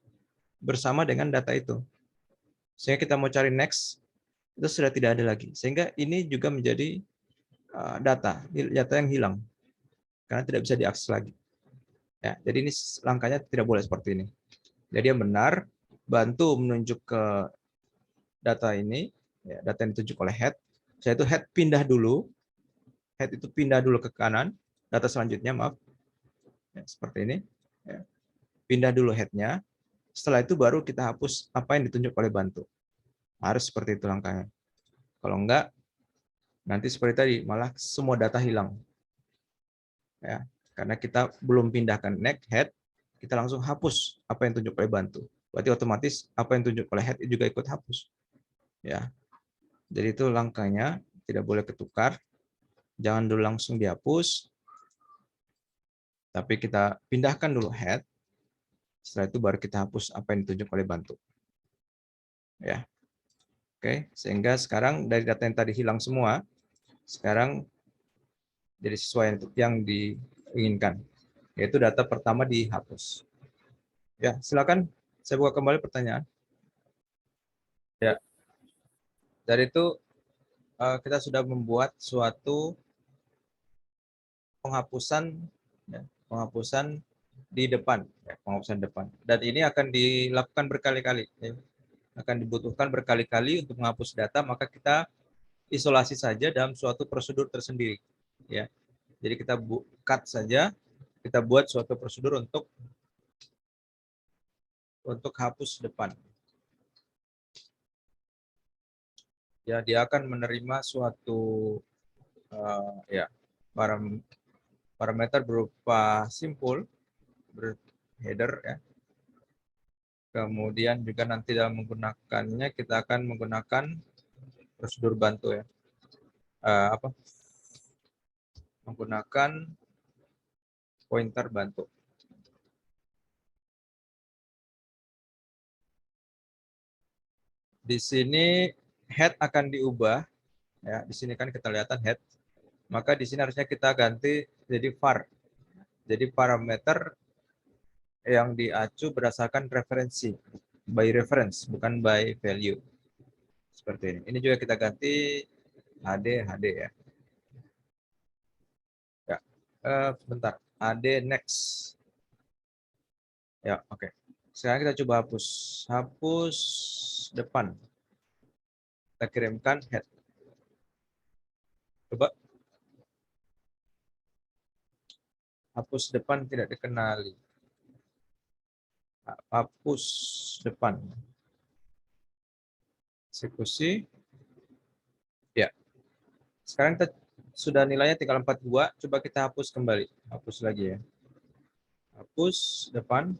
bersama dengan data itu. Sehingga kita mau cari next itu sudah tidak ada lagi. Sehingga ini juga menjadi data yang hilang karena tidak bisa diakses lagi. Ya, jadi ini langkahnya tidak boleh seperti ini. Jadi yang benar bantu menunjuk ke data ini, ya, data yang ditunjuk oleh head. Yaitu head pindah dulu, head itu pindah dulu ke kanan, data selanjutnya maaf, ya, seperti ini. Ya. Pindah dulu headnya. Setelah itu baru kita hapus apa yang ditunjuk oleh bantu. Harus seperti itu langkahnya. Kalau enggak, nanti seperti tadi malah semua data hilang. Ya, karena kita belum pindahkan neck, head, kita langsung hapus apa yang tunjuk oleh bantu. Berarti otomatis apa yang tunjuk oleh head juga ikut hapus. Ya, jadi itu langkahnya, tidak boleh ketukar. Jangan dulu langsung dihapus, tapi kita pindahkan dulu head. Setelah itu baru kita hapus apa yang ditunjuk oleh bantu. Ya, oke. Sehingga sekarang dari data yang tadi hilang semua, sekarang jadi sesuai yang diinginkan, yaitu data pertama dihapus. Ya, silakan saya buka kembali pertanyaan. Ya, dari itu kita sudah membuat suatu penghapusan, ya, penghapusan di depan, ya, penghapusan depan. Dan ini akan dilakukan berkali-kali, ya. Akan dibutuhkan berkali-kali untuk menghapus data, maka kita isolasi saja dalam suatu prosedur tersendiri. Ya, jadi kita cut saja, kita buat suatu prosedur untuk hapus depan. Ya, dia akan menerima suatu ya parameter berupa simpul, header, ya. Kemudian juga nanti dalam menggunakannya kita akan menggunakan prosedur bantu, ya. Menggunakan pointer bantu. Di sini head akan diubah, ya. Di sini kan kita lihat head. Maka di sini harusnya kita ganti jadi var. Jadi parameter yang diacu berdasarkan referensi, by reference, bukan by value. Seperti ini. Ini juga kita ganti HD ya. Ya, bentar. HD next. Ya, oke. Sekarang kita coba hapus. Hapus depan. Kita kirimkan head. Coba. Hapus depan tidak dikenali. Hapus depan. Eksekusi. Ya. Sekarang kita sudah nilainya tinggal 42. Coba kita hapus kembali. Hapus lagi, ya. Hapus depan.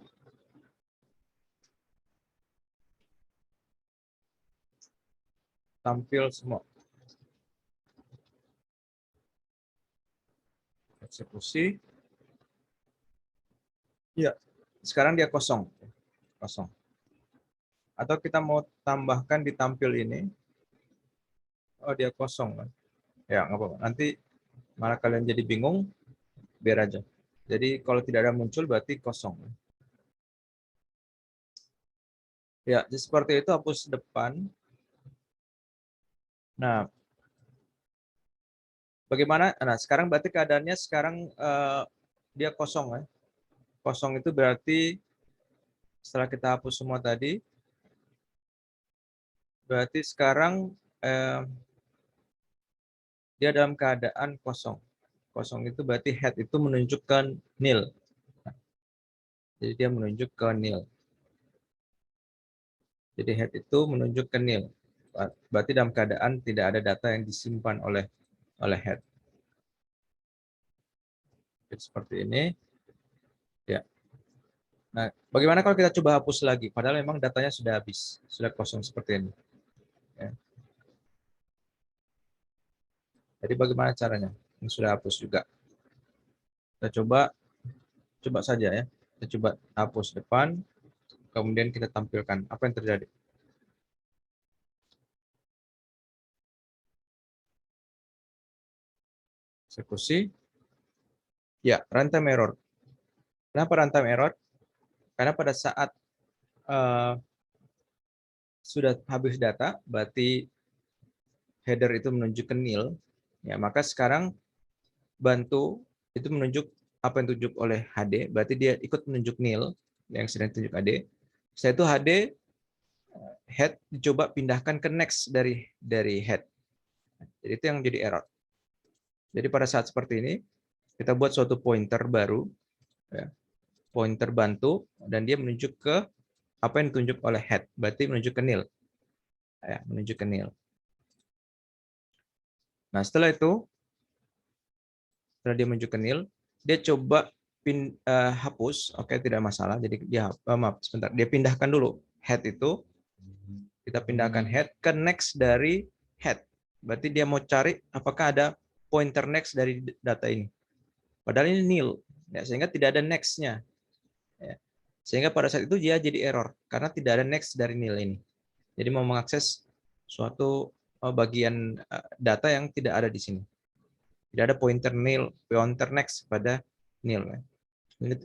Tampil semua. Eksekusi. Ya. Sekarang dia kosong. Kosong. Atau kita mau tambahkan di tampil ini. Oh, dia kosong, kan? Ya, nggak apa-apa. Nanti malah kalian jadi bingung, biar aja. Jadi kalau tidak ada muncul berarti kosong. Ya, jadi seperti itu hapus depan. Nah, bagaimana? Nah, sekarang berarti keadaannya sekarang dia kosong, ya. Kosong itu berarti setelah kita hapus semua tadi, berarti sekarang dia dalam keadaan kosong. Kosong itu berarti head itu menunjukkan nil. Jadi dia menunjuk ke nil. Jadi head itu menunjuk ke nil. Berarti dalam keadaan tidak ada data yang disimpan oleh head. Seperti ini. Ya. Nah, bagaimana kalau kita coba hapus lagi? Padahal memang datanya sudah habis, sudah kosong seperti ini. Ya. Jadi bagaimana caranya? Ini sudah hapus juga. Kita coba saja, ya. Kita coba hapus depan, kemudian kita tampilkan apa yang terjadi. Eksekusi. Ya, runtime error. Kenapa runtime error? Karena pada saat sudah habis data, berarti header itu menunjuk ke nil, ya, maka sekarang bantu itu menunjuk apa yang ditunjuk oleh HD, berarti dia ikut menunjuk nil yang sedang ditunjuk HD. Setelah itu HD head dicoba pindahkan ke next dari head. Jadi itu yang jadi error. Jadi pada saat seperti ini kita buat suatu pointer baru, ya, pointer bantu, dan dia menunjuk ke apa yang ditunjuk oleh head, berarti menunjuk ke nil, ya, menunjuk ke nil. Nah, setelah dia menuju ke nil, dia coba hapus, oke, tidak masalah. Jadi dia maaf, sebentar, dia pindahkan dulu head itu, kita pindahkan head ke next dari head. Berarti dia mau cari apakah ada pointer next dari data ini. Padahal ini nil, ya, sehingga tidak ada next-nya. Ya. Sehingga pada saat itu dia jadi error karena tidak ada next dari nil ini. Jadi mau mengakses suatu bagian data yang tidak ada di sini. Tidak ada pointer nil, pointer next pada nil.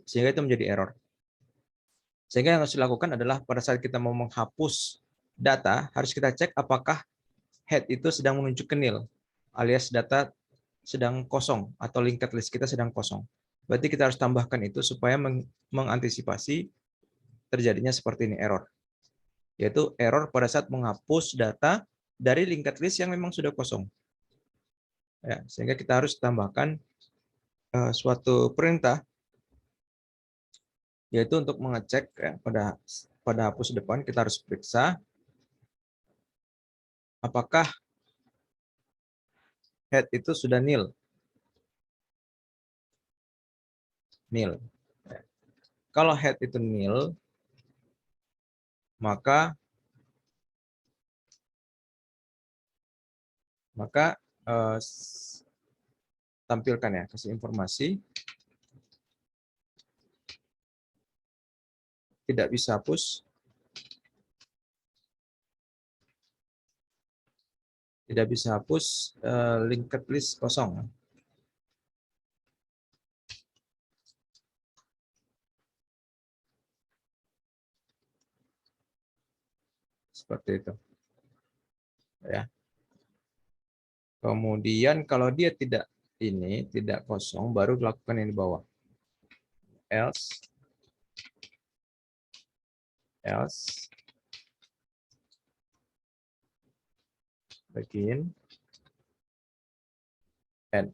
Sehingga itu menjadi error. Sehingga yang harus dilakukan adalah pada saat kita mau menghapus data, harus kita cek apakah head itu sedang menuju ke nil, alias data sedang kosong atau linked list kita sedang kosong. Berarti kita harus tambahkan itu supaya mengantisipasi terjadinya seperti ini, error. Yaitu error pada saat menghapus data dari linked list yang memang sudah kosong. Ya, sehingga kita harus tambahkan suatu perintah, yaitu untuk mengecek ya, pada hapus depan kita harus periksa apakah head itu sudah nil. Nil. Kalau head itu nil, maka tampilkan ya, kasih informasi tidak bisa hapus, linked list kosong. Seperti itu. Ya. Kemudian kalau dia tidak kosong, baru lakukan yang di bawah. Else begin end.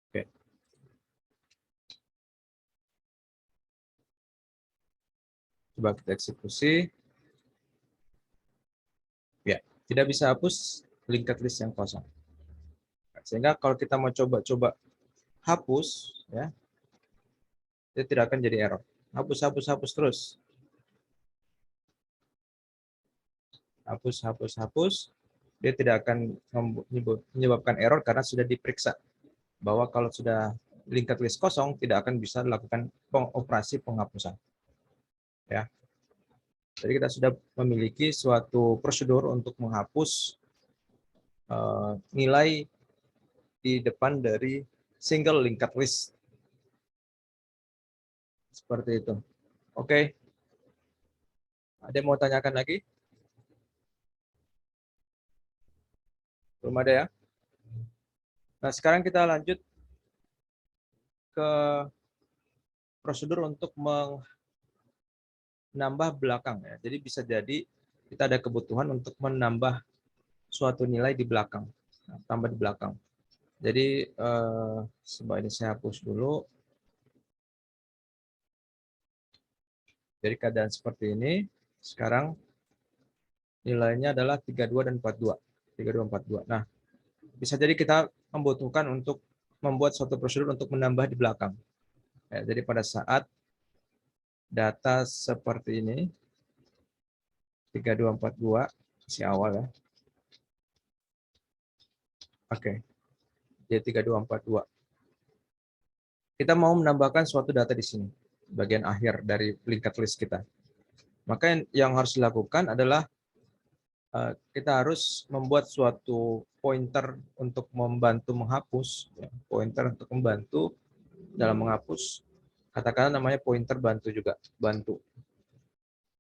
Oke. Coba kita eksekusi. Ya, tidak bisa hapus linked list yang kosong. Sehingga kalau kita mau coba hapus, ya, dia tidak akan jadi error. Hapus terus. Hapus. Dia tidak akan menyebabkan error karena sudah diperiksa bahwa kalau sudah linked list kosong tidak akan bisa dilakukan operasi penghapusan. Ya. Jadi kita sudah memiliki suatu prosedur untuk menghapus nilai di depan dari single linked list. Seperti itu. Oke. Ada yang mau tanyakan lagi? Belum ada ya? Nah, sekarang kita lanjut ke prosedur untuk menambah belakang ya. Jadi bisa jadi kita ada kebutuhan untuk menambah suatu nilai di belakang. Nah, tambah di belakang. Jadi sebaiknya saya hapus dulu. Jadi keadaan seperti ini. Sekarang nilainya adalah 32 dan 42. 32, 42. Nah, bisa jadi kita membutuhkan untuk membuat suatu prosedur untuk menambah di belakang. Ya, jadi pada saat data seperti ini, 32, 42, si awal ya. Oke, jadi 32, 42. Kita mau menambahkan suatu data di sini, bagian akhir dari linked list kita. Maka yang harus dilakukan adalah kita harus membuat suatu pointer untuk membantu menghapus, ya, pointer untuk membantu dalam menghapus. Katakanlah namanya pointer bantu juga, bantu.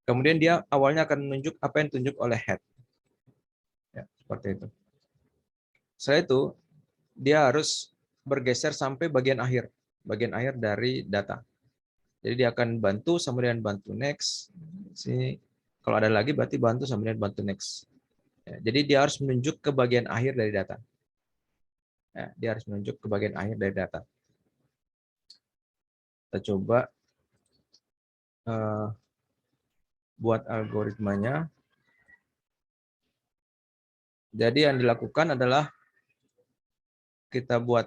Kemudian dia awalnya akan menunjuk apa yang ditunjuk oleh head. Ya, seperti itu. Setelah itu, dia harus bergeser sampai bagian akhir dari data. Jadi dia akan bantu sama dengan bantu next. Sini kalau ada lagi berarti bantu sama dengan bantu next. Ya, jadi dia harus menunjuk ke bagian akhir dari data. Ya, dia harus menunjuk ke bagian akhir dari data. Kita coba buat algoritmanya. Jadi yang dilakukan adalah kita buat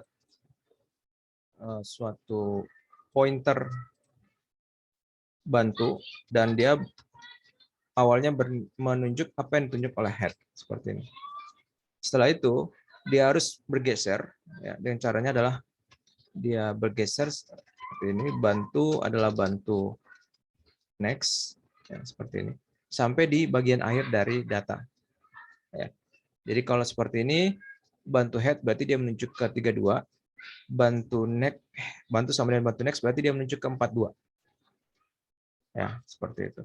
suatu pointer bantu, dan dia awalnya menunjuk apa yang ditunjuk oleh head seperti ini. Setelah itu dia harus bergeser, ya, dengan caranya adalah dia bergeser seperti ini. Bantu adalah bantu next, ya, seperti ini, sampai di bagian akhir dari data. Ya. Jadi kalau seperti ini, bantu head berarti dia menunjuk ke 32, bantu sama dengan bantu next berarti dia menunjuk ke 42. Ya, seperti itu.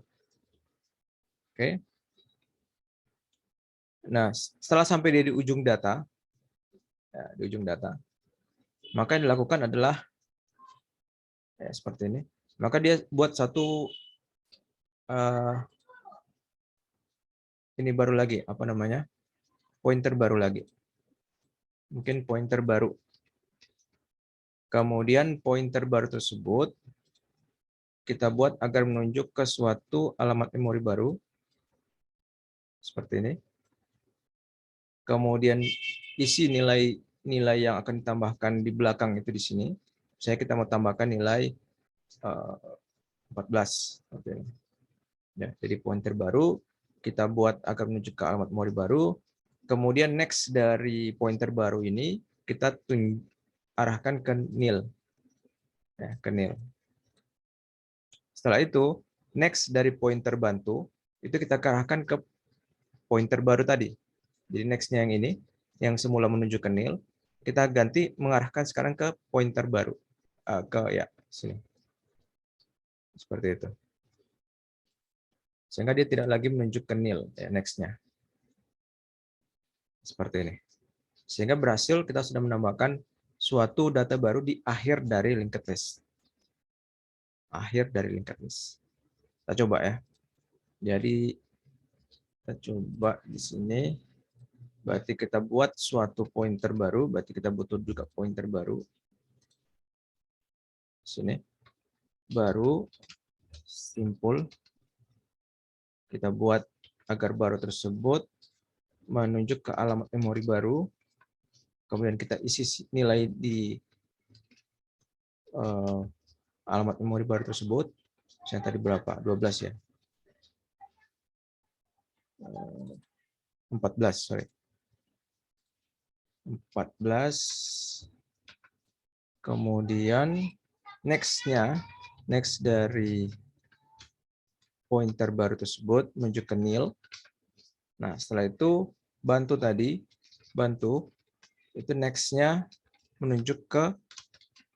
Oke. Nah, setelah sampai dia di ujung data, ya, di ujung data, maka yang dilakukan adalah ya, seperti ini. Maka dia buat satu ini baru lagi, apa namanya? Pointer baru lagi. Mungkin pointer baru. Kemudian pointer baru tersebut kita buat agar menunjuk ke suatu alamat memori baru. Seperti ini. Kemudian isi nilai yang akan ditambahkan di belakang itu di sini. Saya kita mau tambahkan nilai 14. Oke. Ya, jadi pointer baru kita buat agar menuju ke alamat memori baru. Kemudian next dari pointer baru ini kita arahkan ke nil. Ya, ke nil. Setelah itu next dari pointer bantu itu kita arahkan ke pointer baru tadi. Jadi next-nya yang ini, yang semula menuju ke nil, kita ganti mengarahkan sekarang ke pointer baru. Ke ya sini. Seperti itu. Sehingga dia tidak lagi menunjuk ke nil, ya, next-nya. Seperti ini. Sehingga berhasil kita sudah menambahkan suatu data baru di akhir dari linked list. Akhir dari linked list. Kita coba ya. Jadi kita coba di sini. Berarti kita buat suatu pointer baru, berarti kita butuh juga pointer baru. Sini. Baru, simpul. Kita buat agar baru tersebut menunjuk ke alamat memori baru. Kemudian kita isi nilai di alamat memori baru tersebut. Yang tadi berapa? 12 ya. 14, sorry. 14. Kemudian next-nya, next dari pointer baru tersebut menuju ke nil. Nah, setelah itu bantu tadi, bantu itu next-nya menunjuk ke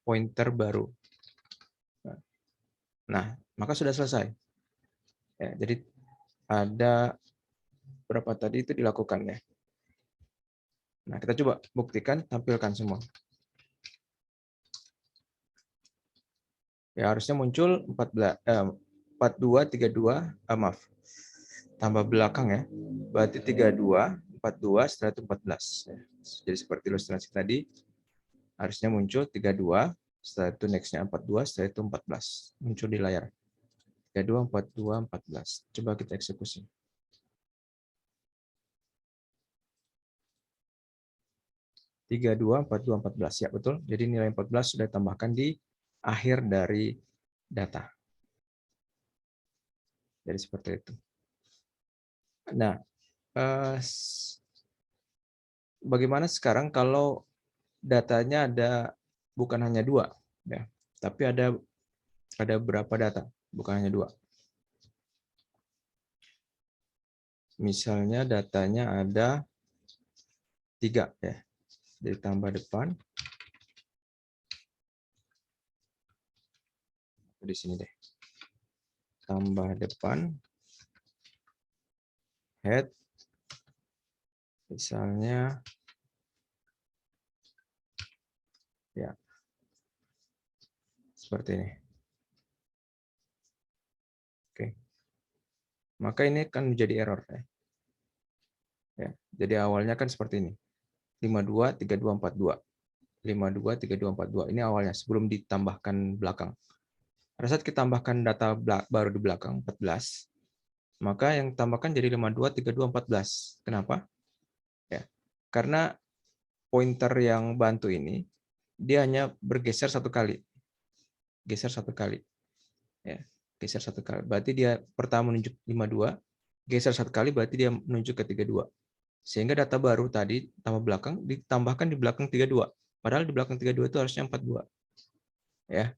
pointer baru. Nah, maka sudah selesai. Ya, jadi ada berapa tadi itu dilakukan ya. Nah, kita coba buktikan, tampilkan semua. Ya, harusnya muncul 42, 32, maaf. Tambah belakang ya. Berarti 32, 42, setelah itu 14. Ya. Jadi seperti ilustrasi tadi, harusnya muncul 32, setelah itu next-nya 42, setelah itu 14. Muncul di layar. 32, 42, 14. Coba kita eksekusi. Tiga, 2, 4, 2, 14. Ya, betul. Jadi nilai 14 sudah ditambahkan di akhir dari data. Jadi seperti itu. Nah, bagaimana sekarang kalau datanya ada bukan hanya 2, ya, tapi ada berapa data, bukan hanya 2. Misalnya datanya ada 3, ya. Jadi tambah depan. Di sini deh. Tambah depan. Head. Misalnya ya. Seperti ini. Oke. Maka ini akan menjadi error, ya. Ya, jadi awalnya kan seperti ini. 52, 32, 42. 52, 32, 42. Ini awalnya sebelum ditambahkan belakang. Pada saat kita tambahkan data baru di belakang 14, maka yang tambahkan jadi 52, 32, 14. Kenapa? Ya. Karena pointer yang bantu ini dia hanya bergeser satu kali. Geser satu kali. Ya, geser satu kali. Berarti dia pertama menunjuk 52, geser satu kali berarti dia menunjuk ke 32. Sehingga data baru tadi tambah belakang ditambahkan di belakang 32. Padahal di belakang 32 itu harusnya 42. Ya.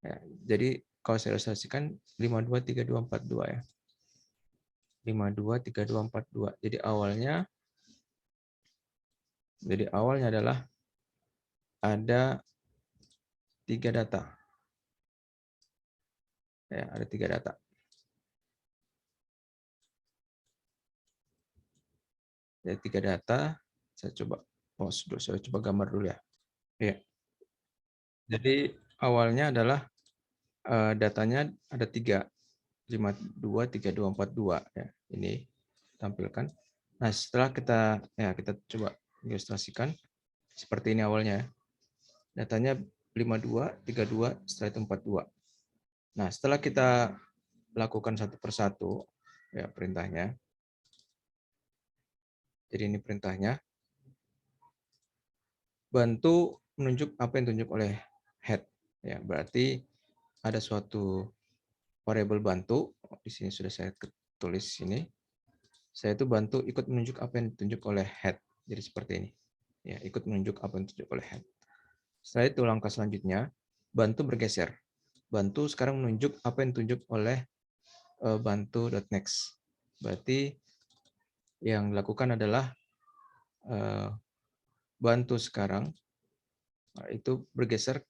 Ya, jadi kalau saya ilustrasikan 52 32 42 ya. 52 32 42. Jadi awalnya adalah ada 3 data. Ya, ada 3 data. Jadi 3 data, saya coba pause dulu, saya coba gambar dulu ya. Ya. Jadi awalnya adalah datanya ada 3, 52, 32, 42 ya. Ini tampilkan. Nah, setelah kita coba ilustrasikan seperti ini awalnya. Datanya 52, 32, setelah itu 42. Nah, setelah kita lakukan satu persatu ya perintahnya. Jadi ini perintahnya. Bantu menunjuk apa yang ditunjuk oleh head ya. Berarti ada suatu variabel bantu, di sini sudah saya tulis sini. Saya itu bantu ikut menunjuk apa yang ditunjuk oleh head. Jadi seperti ini. Ya, ikut menunjuk apa yang ditunjuk oleh head. Setelah itu langkah selanjutnya, bantu bergeser. Bantu sekarang menunjuk apa yang ditunjuk oleh bantu.next. Berarti yang dilakukan adalah bantu sekarang itu bergeser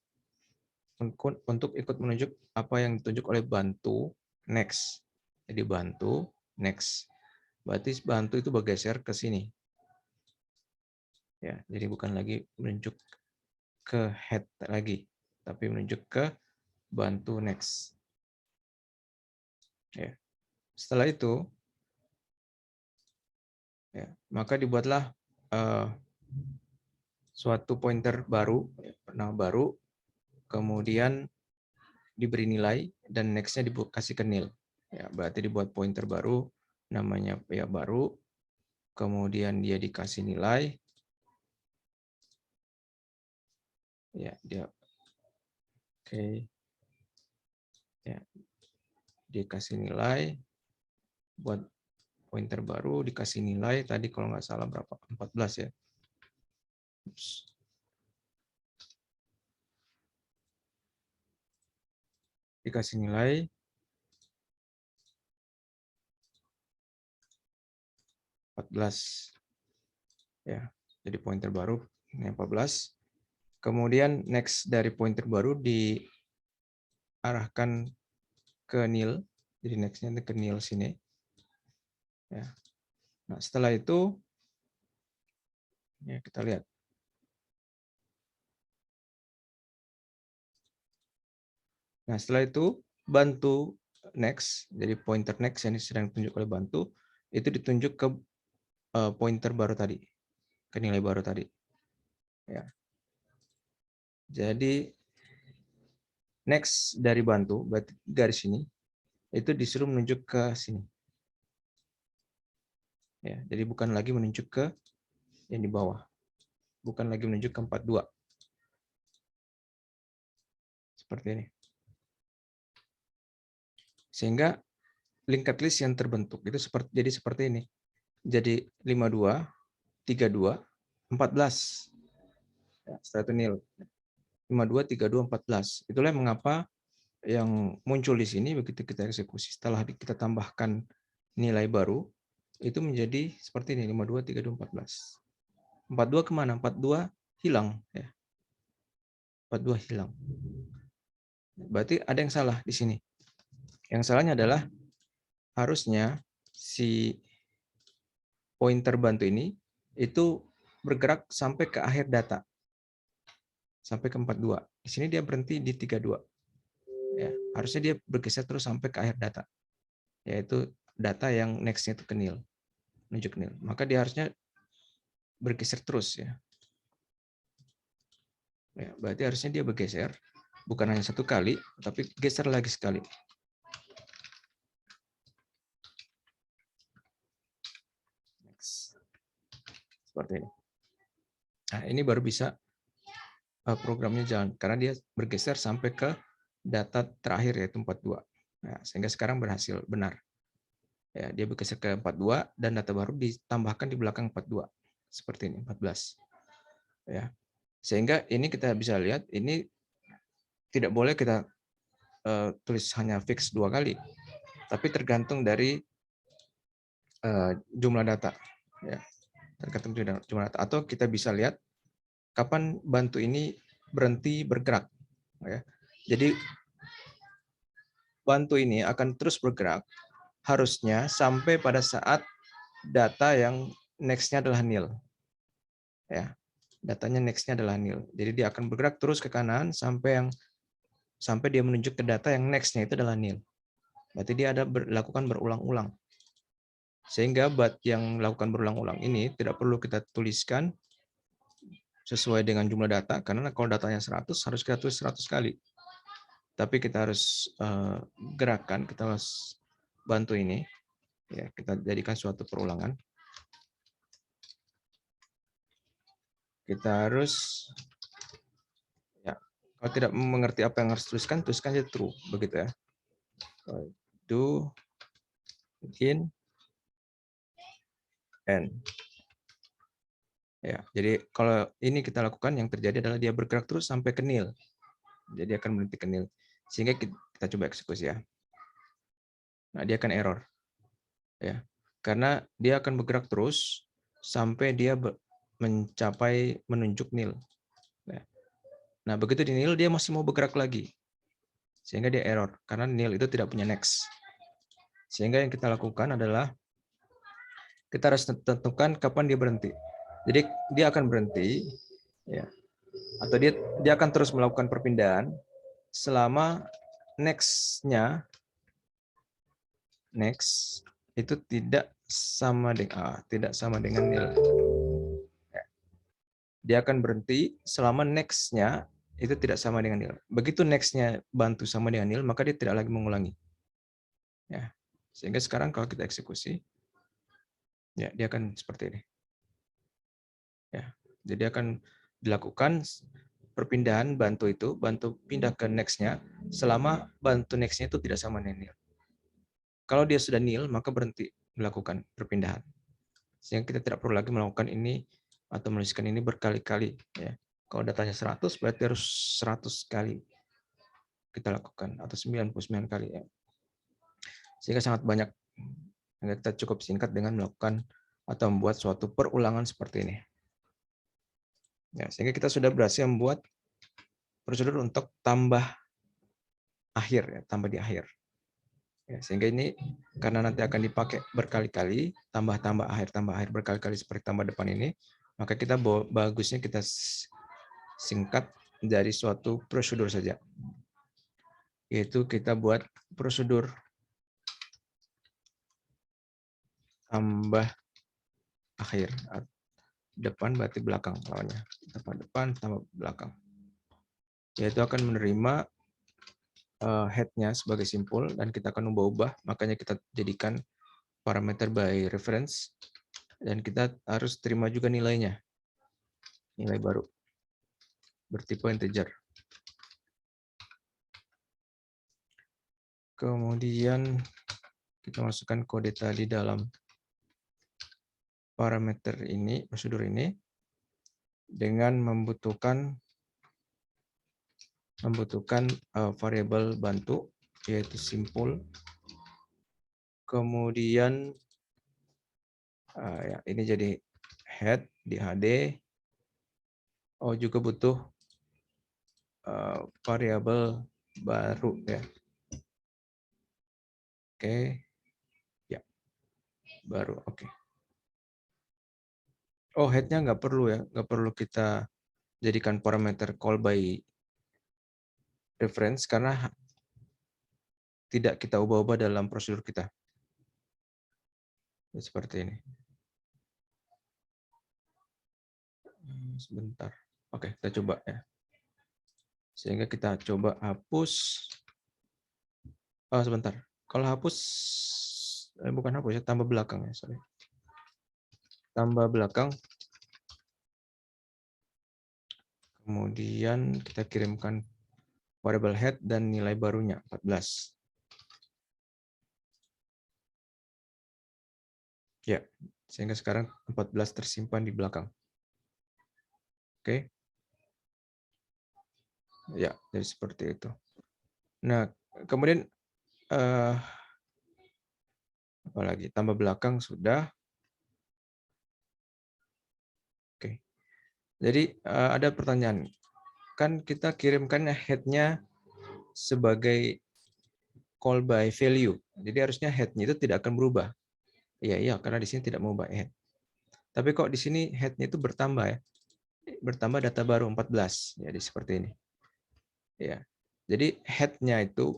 untuk ikut menunjuk apa yang ditunjuk oleh bantu next. Jadi bantu next. Berarti bantu itu bergeser ke sini. Ya, jadi bukan lagi menunjuk ke head lagi, tapi menunjuk ke bantu next. Ya. Setelah itu, ya, maka dibuatlah suatu pointer baru, nama baru, kemudian diberi nilai dan next-nya dikasih ke nil. Ya, berarti dibuat pointer baru, namanya ya baru, kemudian dia dikasih nilai, ya dia oke, ya dikasih nilai, buat pointer baru dikasih nilai tadi kalau nggak salah berapa 14 ya. Ups. Dikasih nilai 14 ya, jadi pointer baru ini 14. Kemudian next dari pointer baru diarahkan ke nil, jadi nextnya ke nil sini ya. Nah setelah itu ya kita lihat. Nah setelah itu bantu next, jadi pointer next yang sedang ditunjuk oleh bantu itu ditunjuk ke pointer baru tadi, ke nilai baru tadi ya. Jadi next dari bantu, berarti garis ini, itu disuruh menunjuk ke sini. Ya, jadi bukan lagi menunjuk ke yang di bawah. Bukan lagi menunjuk ke 42. Seperti ini. Sehingga linked list yang terbentuk itu jadi seperti ini. Jadi 52, 32, 14. Ya, setelah itu nil. 52, 32, 14. Itulah mengapa yang muncul di sini begitu kita eksekusi setelah kita tambahkan nilai baru itu menjadi seperti ini 52 32 14. 42 kemana? 42 hilang ya. 42 hilang. Berarti ada yang salah di sini. Yang salahnya adalah harusnya si pointer bantu ini itu bergerak sampai ke akhir data. Sampai ke 42. Di sini dia berhenti di 32. Ya, harusnya dia bergeser terus sampai ke akhir data. Yaitu data yang next-nya itu ke nil. Menunjuk nil. Maka dia harusnya bergeser terus ya. Ya, berarti harusnya dia bergeser bukan hanya satu kali, tapi geser lagi sekali. Next. seperti ini. Nah, ini baru bisa programnya jalan karena dia bergeser sampai ke data terakhir yaitu 42. Nah, sehingga sekarang berhasil benar. Ya, dia bergeser ke 42 dan data baru ditambahkan di belakang 42. Seperti ini, 14. Ya. Sehingga ini kita bisa lihat ini tidak boleh kita tulis hanya fix 2 kali, tapi tergantung dari jumlah data. Ya, tergantung jumlah data. Atau kita bisa lihat kapan bantu ini berhenti bergerak. Ya. Jadi bantu ini akan terus bergerak harusnya sampai pada saat data yang next-nya adalah nil. Ya, datanya next-nya adalah nil. Jadi dia akan bergerak terus ke kanan sampai dia menunjuk ke data yang next-nya itu adalah nil. Berarti dia ada lakukan berulang-ulang. Sehingga yang lakukan berulang-ulang ini tidak perlu kita tuliskan sesuai dengan jumlah data, karena kalau datanya 100 harus kita tulis 100 kali. Tapi kita harus gerakkan, kita harus bantu ini, ya kita jadikan suatu perulangan. Kita harus, ya kalau tidak mengerti apa yang harus tuliskan aja true, begitu ya. Do, in, and. Ya, jadi kalau ini kita lakukan, yang terjadi adalah dia bergerak terus sampai ke nil. Jadi akan berhenti ke nil. Sehingga kita coba eksekusi ya. Nah, dia akan error. Ya. Karena dia akan bergerak terus sampai dia menunjuk nil. Nah, begitu di nil dia masih mau bergerak lagi. Sehingga dia error karena nil itu tidak punya next. Sehingga yang kita lakukan adalah kita harus tentukan kapan dia berhenti. Jadi dia akan berhenti ya. Atau dia akan terus melakukan perpindahan selama next itu tidak sama dengan nil. Dia akan berhenti selama next-nya itu tidak sama dengan nil. Begitu next-nya bantu sama dengan nil, maka dia tidak lagi mengulangi. Ya. Sehingga sekarang kalau kita eksekusi, ya dia akan seperti ini. Ya. Jadi akan dilakukan perpindahan bantu pindah ke next-nya selama bantu next-nya itu tidak sama dengan nil. Kalau dia sudah nil, maka berhenti melakukan perpindahan. Sehingga kita tidak perlu lagi melakukan ini atau menuliskan ini berkali-kali. Ya. Kalau datanya 100, berarti harus 100 kali kita lakukan, atau 99 kali. Ya. Sehingga sangat banyak. Kita cukup singkat dengan melakukan atau membuat suatu perulangan seperti ini. Ya, sehingga kita sudah berhasil membuat prosedur untuk tambah akhir, ya, tambah di akhir. Ya, sehingga ini karena nanti akan dipakai berkali-kali, tambah akhir berkali-kali seperti tambah depan ini, maka kita bagusnya kita singkat dari suatu prosedur saja. Yaitu kita buat prosedur tambah akhir. Depan berarti belakang lawannya. Depan tambah belakang. Yaitu akan menerima head-nya sebagai simpul dan kita akan ubah-ubah, makanya kita jadikan parameter by reference dan kita harus terima juga nilainya, nilai baru bertipe integer. Kemudian kita masukkan kode tadi dalam parameter ini, prosedur ini dengan membutuhkan variabel bantu yaitu simpul. Kemudian ya, ini jadi head di HD. Oh, juga butuh variabel baru ya. Oke. Ya. Baru, oke. Oh, head-nya nggak perlu ya, nggak perlu kita jadikan parameter call by reference karena tidak kita ubah-ubah dalam prosedur kita. Seperti ini. Sebentar. Oke, kita coba ya. Sehingga kita coba hapus. Oh, sebentar. Kalau hapus, bukan hapus ya, tambah belakang ya, sorry. Tambah belakang. Kemudian kita kirimkan variable head dan nilai barunya 14. Ya, sehingga sekarang 14 tersimpan di belakang. Oke. Ya, jadi seperti itu. Nah, kemudian apalagi tambah belakang sudah. Oke. Jadi ada pertanyaan. Kan kita kirimkan head-nya sebagai call by value. Jadi harusnya head-nya itu tidak akan berubah. Iya, karena di sini tidak mengubah head. Tapi kok di sini head-nya itu bertambah ya. Bertambah data baru 14. Jadi seperti ini. Ya. Jadi head-nya itu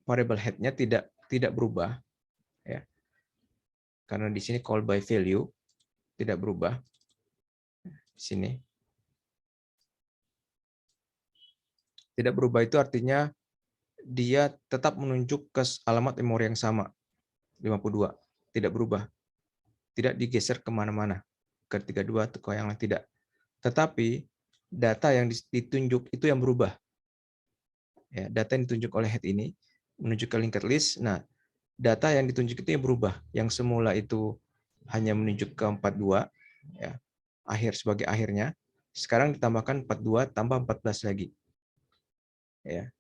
variable head-nya tidak berubah ya. Karena di sini call by value tidak berubah. Di sini. Tidak berubah itu artinya dia tetap menunjuk ke alamat memori yang sama, 52. Tidak berubah. Tidak digeser kemana-mana. Ke 32 atau ke yang lain tidak. Tetapi data yang ditunjuk itu yang berubah. Ya, data yang ditunjuk oleh head ini menuju ke linked list. Nah, data yang ditunjuk itu yang berubah. Yang semula itu hanya menunjuk ke 42, ya, akhir sebagai akhirnya. Sekarang ditambahkan 42 tambah 14 lagi. Ya.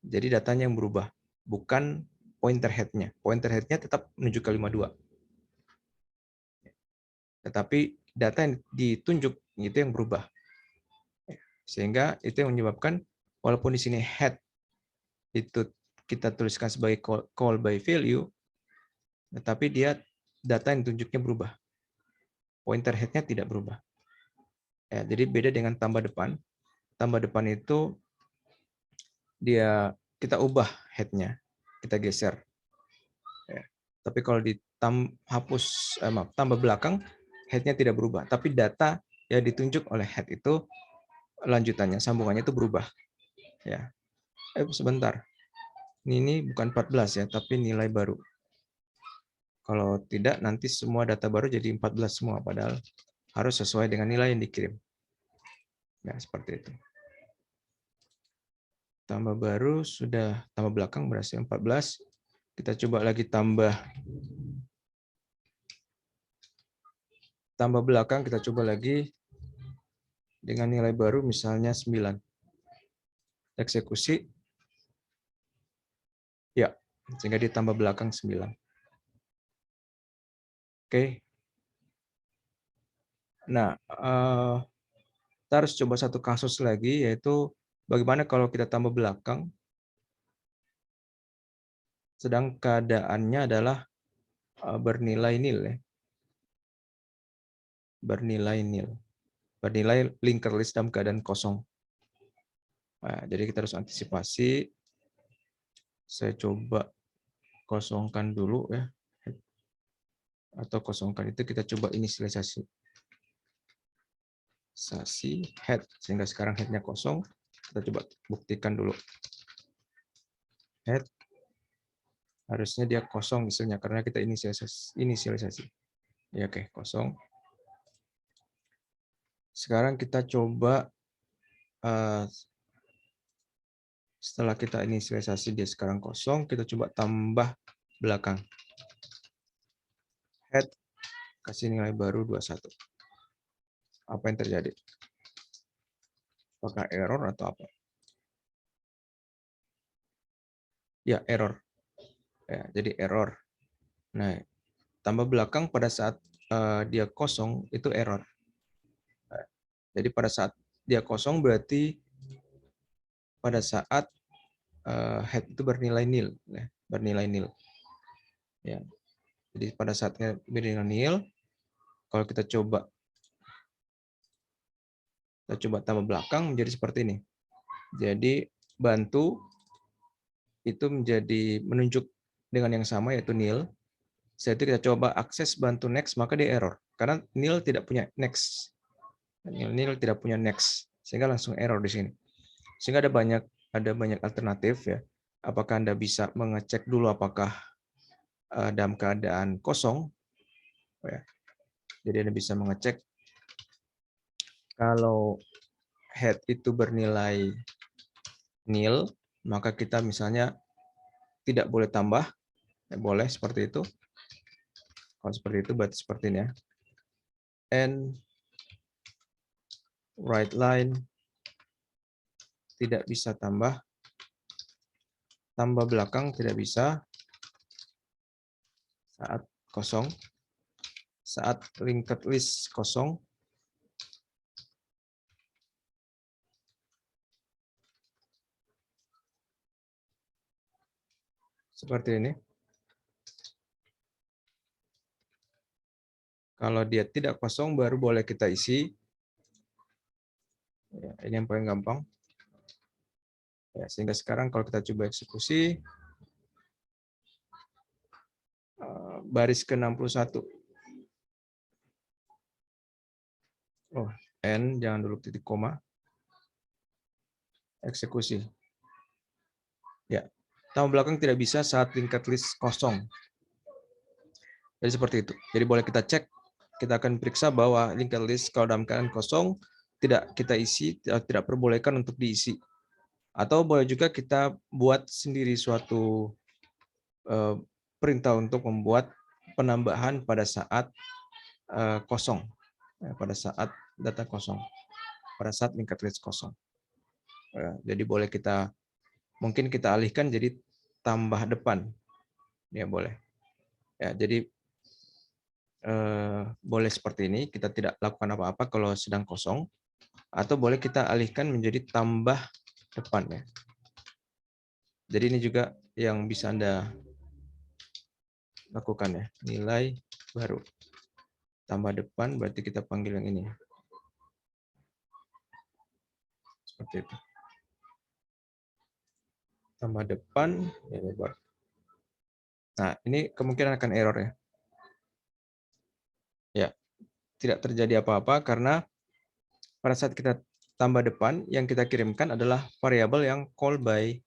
Jadi datanya yang berubah, bukan pointer head-nya. Pointer head-nya tetap menuju ke 52. Tetapi data yang ditunjuk itu yang berubah. Sehingga itu yang menyebabkan walaupun di sini head itu kita tuliskan sebagai call by value, tetapi dia data yang ditunjuknya berubah. Pointer head-nya tidak berubah. Ya, jadi beda dengan tambah depan. Tambah depan itu dia kita ubah head-nya, kita geser. Ya. Tapi kalau tambah belakang, head-nya tidak berubah. Tapi data yang ditunjuk oleh head itu lanjutannya, sambungannya itu berubah. Ya. Sebentar. Ini bukan 14 ya, tapi nilai baru. Kalau tidak, nanti semua data baru jadi 14 semua, padahal harus sesuai dengan nilai yang dikirim. Ya, seperti itu. Tambah baru sudah, tambah belakang berhasil 14. Kita coba lagi tambah belakang, kita coba lagi dengan nilai baru misalnya 9. Eksekusi. Ya, sehingga ditambah belakang 9. Oke. Nah, kita harus coba satu kasus lagi, yaitu bagaimana kalau kita tambah belakang, sedang keadaannya adalah bernilai nil. Ya. Bernilai nil. Bernilai linked list dalam keadaan kosong. Nah, jadi kita harus antisipasi. Saya coba kosongkan dulu ya. Atau kosongkan itu kita coba inisialisasi. Head, sehingga sekarang headnya kosong. Kita coba buktikan dulu. Head harusnya dia kosong misalnya karena kita inisialisasi. Ya, oke, kosong. Sekarang kita coba setelah kita inisialisasi dia sekarang kosong, kita coba tambah belakang. Head kasih nilai baru 21. Apa yang terjadi? Apakah error atau apa? Ya, error. Ya, jadi error. Nah, tambah belakang pada saat dia kosong itu error. Nah, jadi pada saat dia kosong berarti pada saat head itu bernilai nil, ya, bernilai nil. Ya. Jadi pada saatnya bernilai nil, kalau kita coba tambah belakang menjadi seperti ini. Jadi bantu itu menjadi menunjuk dengan yang sama yaitu nil. Setelah itu kita coba akses bantu next, maka dia error karena nil tidak punya next. Nil tidak punya next, sehingga langsung error di sini. Sehingga ada banyak alternatif ya. Apakah Anda bisa mengecek dulu apakah dalam keadaan kosong ya. Jadi Anda bisa mengecek kalau head itu bernilai nil, maka kita misalnya tidak boleh tambah, boleh seperti itu. Kalau seperti itu berarti seperti ini ya. And right line tidak bisa tambah belakang tidak bisa saat kosong, saat linked list kosong, seperti ini. Kalau dia tidak kosong, baru boleh kita isi. Ya, ini yang paling gampang. Ya, sehingga sekarang kalau kita coba eksekusi, baris ke-61. Oh, N, jangan dulu titik koma. Eksekusi. Ya, tambah belakang tidak bisa saat linked list kosong. Jadi seperti itu. Jadi boleh kita cek, kita akan periksa bahwa linked list kalau dalam keadaan kosong, tidak kita isi, tidak perbolehkan untuk diisi. Atau boleh juga kita buat sendiri suatu perintah untuk membuat penambahan pada saat kosong, pada saat data kosong, pada saat linked list kosong. Jadi boleh kita, mungkin kita alihkan jadi tambah depan, ya boleh. Ya, jadi boleh seperti ini, kita tidak lakukan apa-apa kalau sedang kosong, atau boleh kita alihkan menjadi tambah depan ya. Jadi ini juga yang bisa Anda lakukan ya, nilai baru. Tambah depan berarti kita panggil yang ini. Seperti itu. Tambah depan, ya lebar. Nah, ini kemungkinan akan error ya. Ya, tidak terjadi apa-apa karena pada saat kita tambah depan, yang kita kirimkan adalah variabel yang call by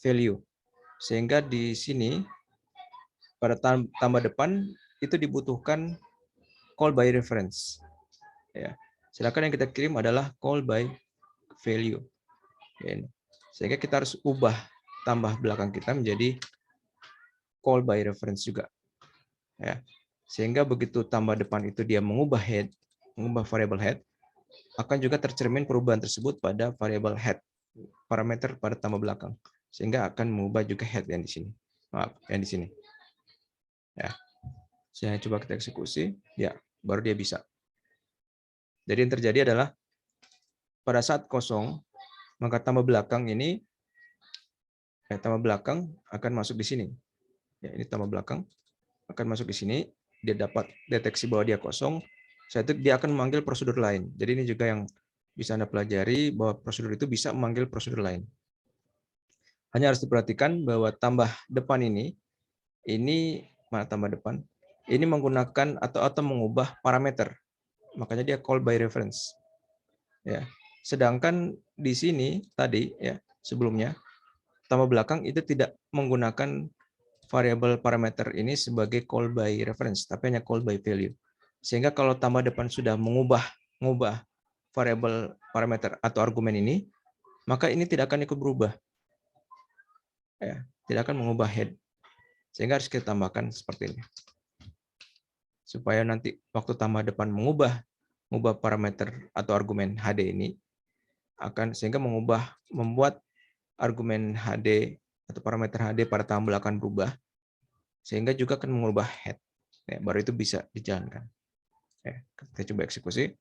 value. Sehingga di sini, pada tambah depan, itu dibutuhkan call by reference. Ya. Silakan yang kita kirim adalah call by value. Ya, sehingga kita harus ubah tambah belakang kita menjadi call by reference juga. Ya. Sehingga begitu tambah depan itu dia mengubah head, mengubah variable head, akan juga tercermin perubahan tersebut pada variable head, parameter pada tambah belakang, sehingga akan mengubah juga head yang di sini. Maaf, yang di sini. Ya. Saya coba kita eksekusi, ya, baru dia bisa. Jadi yang terjadi adalah pada saat kosong, maka tambah belakang ini, tambah belakang akan masuk di sini. Ya, ini tambah belakang akan masuk di sini, dia dapat deteksi bahwa dia kosong, setelah itu dia akan memanggil prosedur lain. Jadi ini juga yang bisa Anda pelajari bahwa prosedur itu bisa memanggil prosedur lain. Hanya harus diperhatikan bahwa tambah depan ini mana tambah depan? Ini menggunakan atau mengubah parameter. Makanya dia call by reference. Ya. Sedangkan di sini tadi ya, sebelumnya tambah belakang itu tidak menggunakan variabel parameter ini sebagai call by reference, tapi hanya call by value. Sehingga kalau tambah depan sudah mengubah variabel parameter atau argumen ini, maka ini tidak akan ikut berubah. Ya, tidak akan mengubah head. Sehingga harus kita tambahkan seperti ini. Supaya nanti waktu tambah depan mengubah parameter atau argumen HD ini, sehingga membuat argumen HD atau parameter HD pada tambah belakang berubah, sehingga juga akan mengubah head. Ya, baru itu bisa dijalankan. Ya, kita coba eksekusi.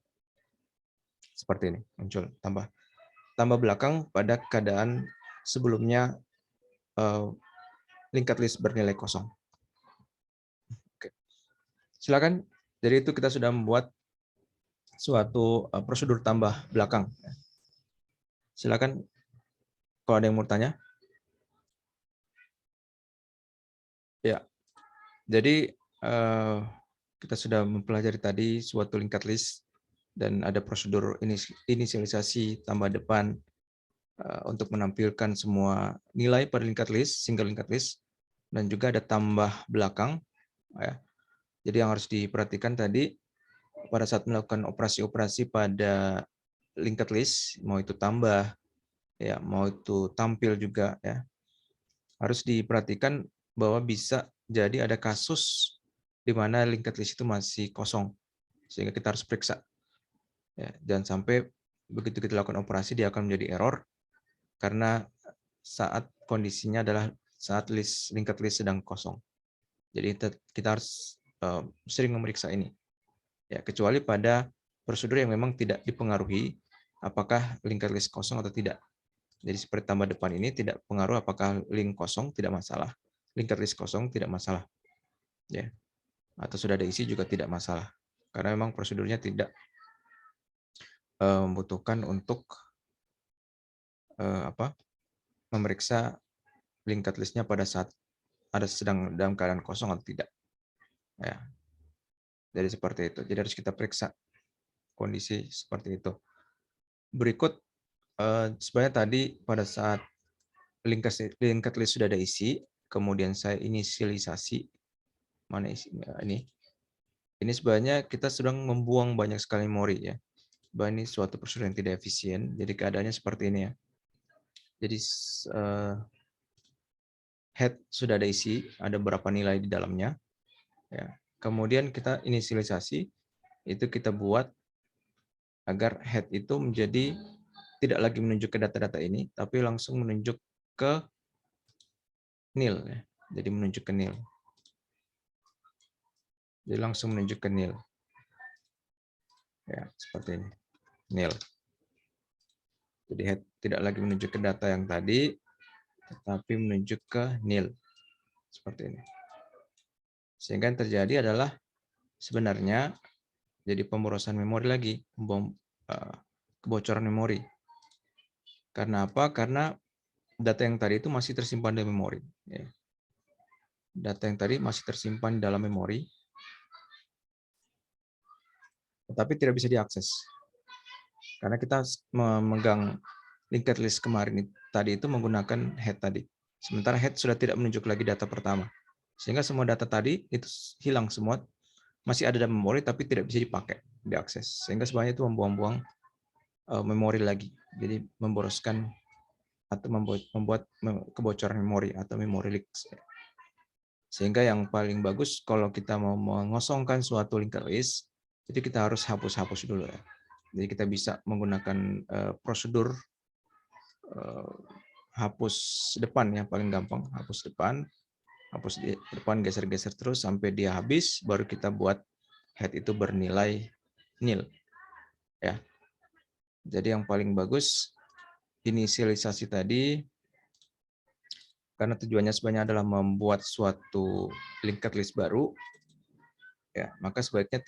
Seperti ini, muncul tambah belakang pada keadaan sebelumnya linked list bernilai kosong. Oke. Silakan. Jadi itu kita sudah membuat suatu prosedur tambah belakang. Silakan kalau ada yang mau tanya. Ya. Jadi kita sudah mempelajari tadi suatu linked list dan ada prosedur inisialisasi tambah depan untuk menampilkan semua nilai pada linked list, single linked list, dan juga ada tambah belakang. Ya. Jadi yang harus diperhatikan tadi pada saat melakukan operasi-operasi pada linked list, mau itu tambah, ya, mau itu tampil juga, ya, harus diperhatikan bahwa bisa jadi ada kasus di mana linked list itu masih kosong, sehingga kita harus periksa. Ya, jangan sampai begitu kita lakukan operasi dia akan menjadi error karena saat kondisinya adalah saat linked list sedang kosong. Jadi kita harus sering memeriksa ini. Ya, kecuali pada prosedur yang memang tidak dipengaruhi apakah linked list kosong atau tidak. Jadi seperti tambah depan ini tidak pengaruh apakah link kosong, tidak masalah. Linked list kosong tidak masalah. Ya. Atau sudah ada isi juga tidak masalah. Karena memang prosedurnya tidak membutuhkan untuk memeriksa linked list-nya pada saat ada sedang dalam keadaan kosong atau tidak. Ya. Jadi seperti itu. Jadi harus kita periksa kondisi seperti itu. Berikut sebenarnya tadi pada saat linked list sudah ada isi, kemudian saya inisialisasi, mana isi ini? Ini sebenarnya kita sedang membuang banyak sekali memori, ya. Bahwa ini suatu prosedur yang tidak efisien. Jadi keadaannya seperti ini, ya. Jadi head sudah ada isi, ada berapa nilai di dalamnya. Ya. Kemudian kita inisialisasi, itu kita buat agar head itu menjadi tidak lagi menunjuk ke data-data ini, tapi langsung menunjuk ke nil. Ya. Jadi menunjuk ke nil. Jadi langsung menunjuk ke nil. Ya, seperti ini. Nil. Jadi head tidak lagi menunjuk ke data yang tadi, tetapi menunjuk ke nil. Seperti ini. Sehingga yang terjadi adalah sebenarnya jadi pemborosan memori lagi, kebocoran memori. Karena apa? Karena data yang tadi itu masih tersimpan di memori. Ya. Data yang tadi masih tersimpan dalam memori, tetapi tidak bisa diakses. Karena kita memegang linked list kemarin tadi itu menggunakan head tadi. Sementara head sudah tidak menunjuk lagi data pertama. Sehingga semua data tadi itu hilang semua, masih ada dalam memori tapi tidak bisa dipakai, diakses. Sehingga sebenarnya itu membuang-buang memori lagi. Jadi memboroskan atau membuat kebocoran memori atau memory leaks. Sehingga yang paling bagus kalau kita mau mengosongkan suatu linked list, jadi kita harus hapus-hapus dulu, ya. Jadi kita bisa menggunakan prosedur hapus depan, yang paling gampang, hapus depan, geser-geser terus sampai dia habis, baru kita buat head itu bernilai nil, ya. Jadi yang paling bagus inisialisasi tadi, karena tujuannya sebenarnya adalah membuat suatu linked list baru, ya, maka sebaiknya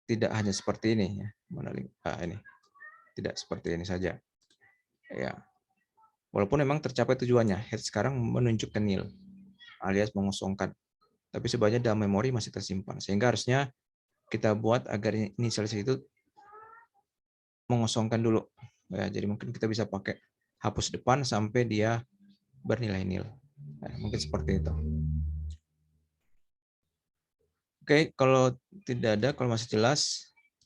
tidak hanya seperti ini, ya. Mana ini? Tidak seperti ini saja. Ya. Walaupun memang tercapai tujuannya, head sekarang menunjuk ke nil, alias mengosongkan. Tapi sebenarnya dalam memori masih tersimpan. Sehingga harusnya kita buat agar inisialisasi itu mengosongkan dulu. Ya, jadi mungkin kita bisa pakai hapus depan sampai dia bernilai nil. Nah, mungkin seperti itu. Oke, kalau tidak ada, kalau masih jelas,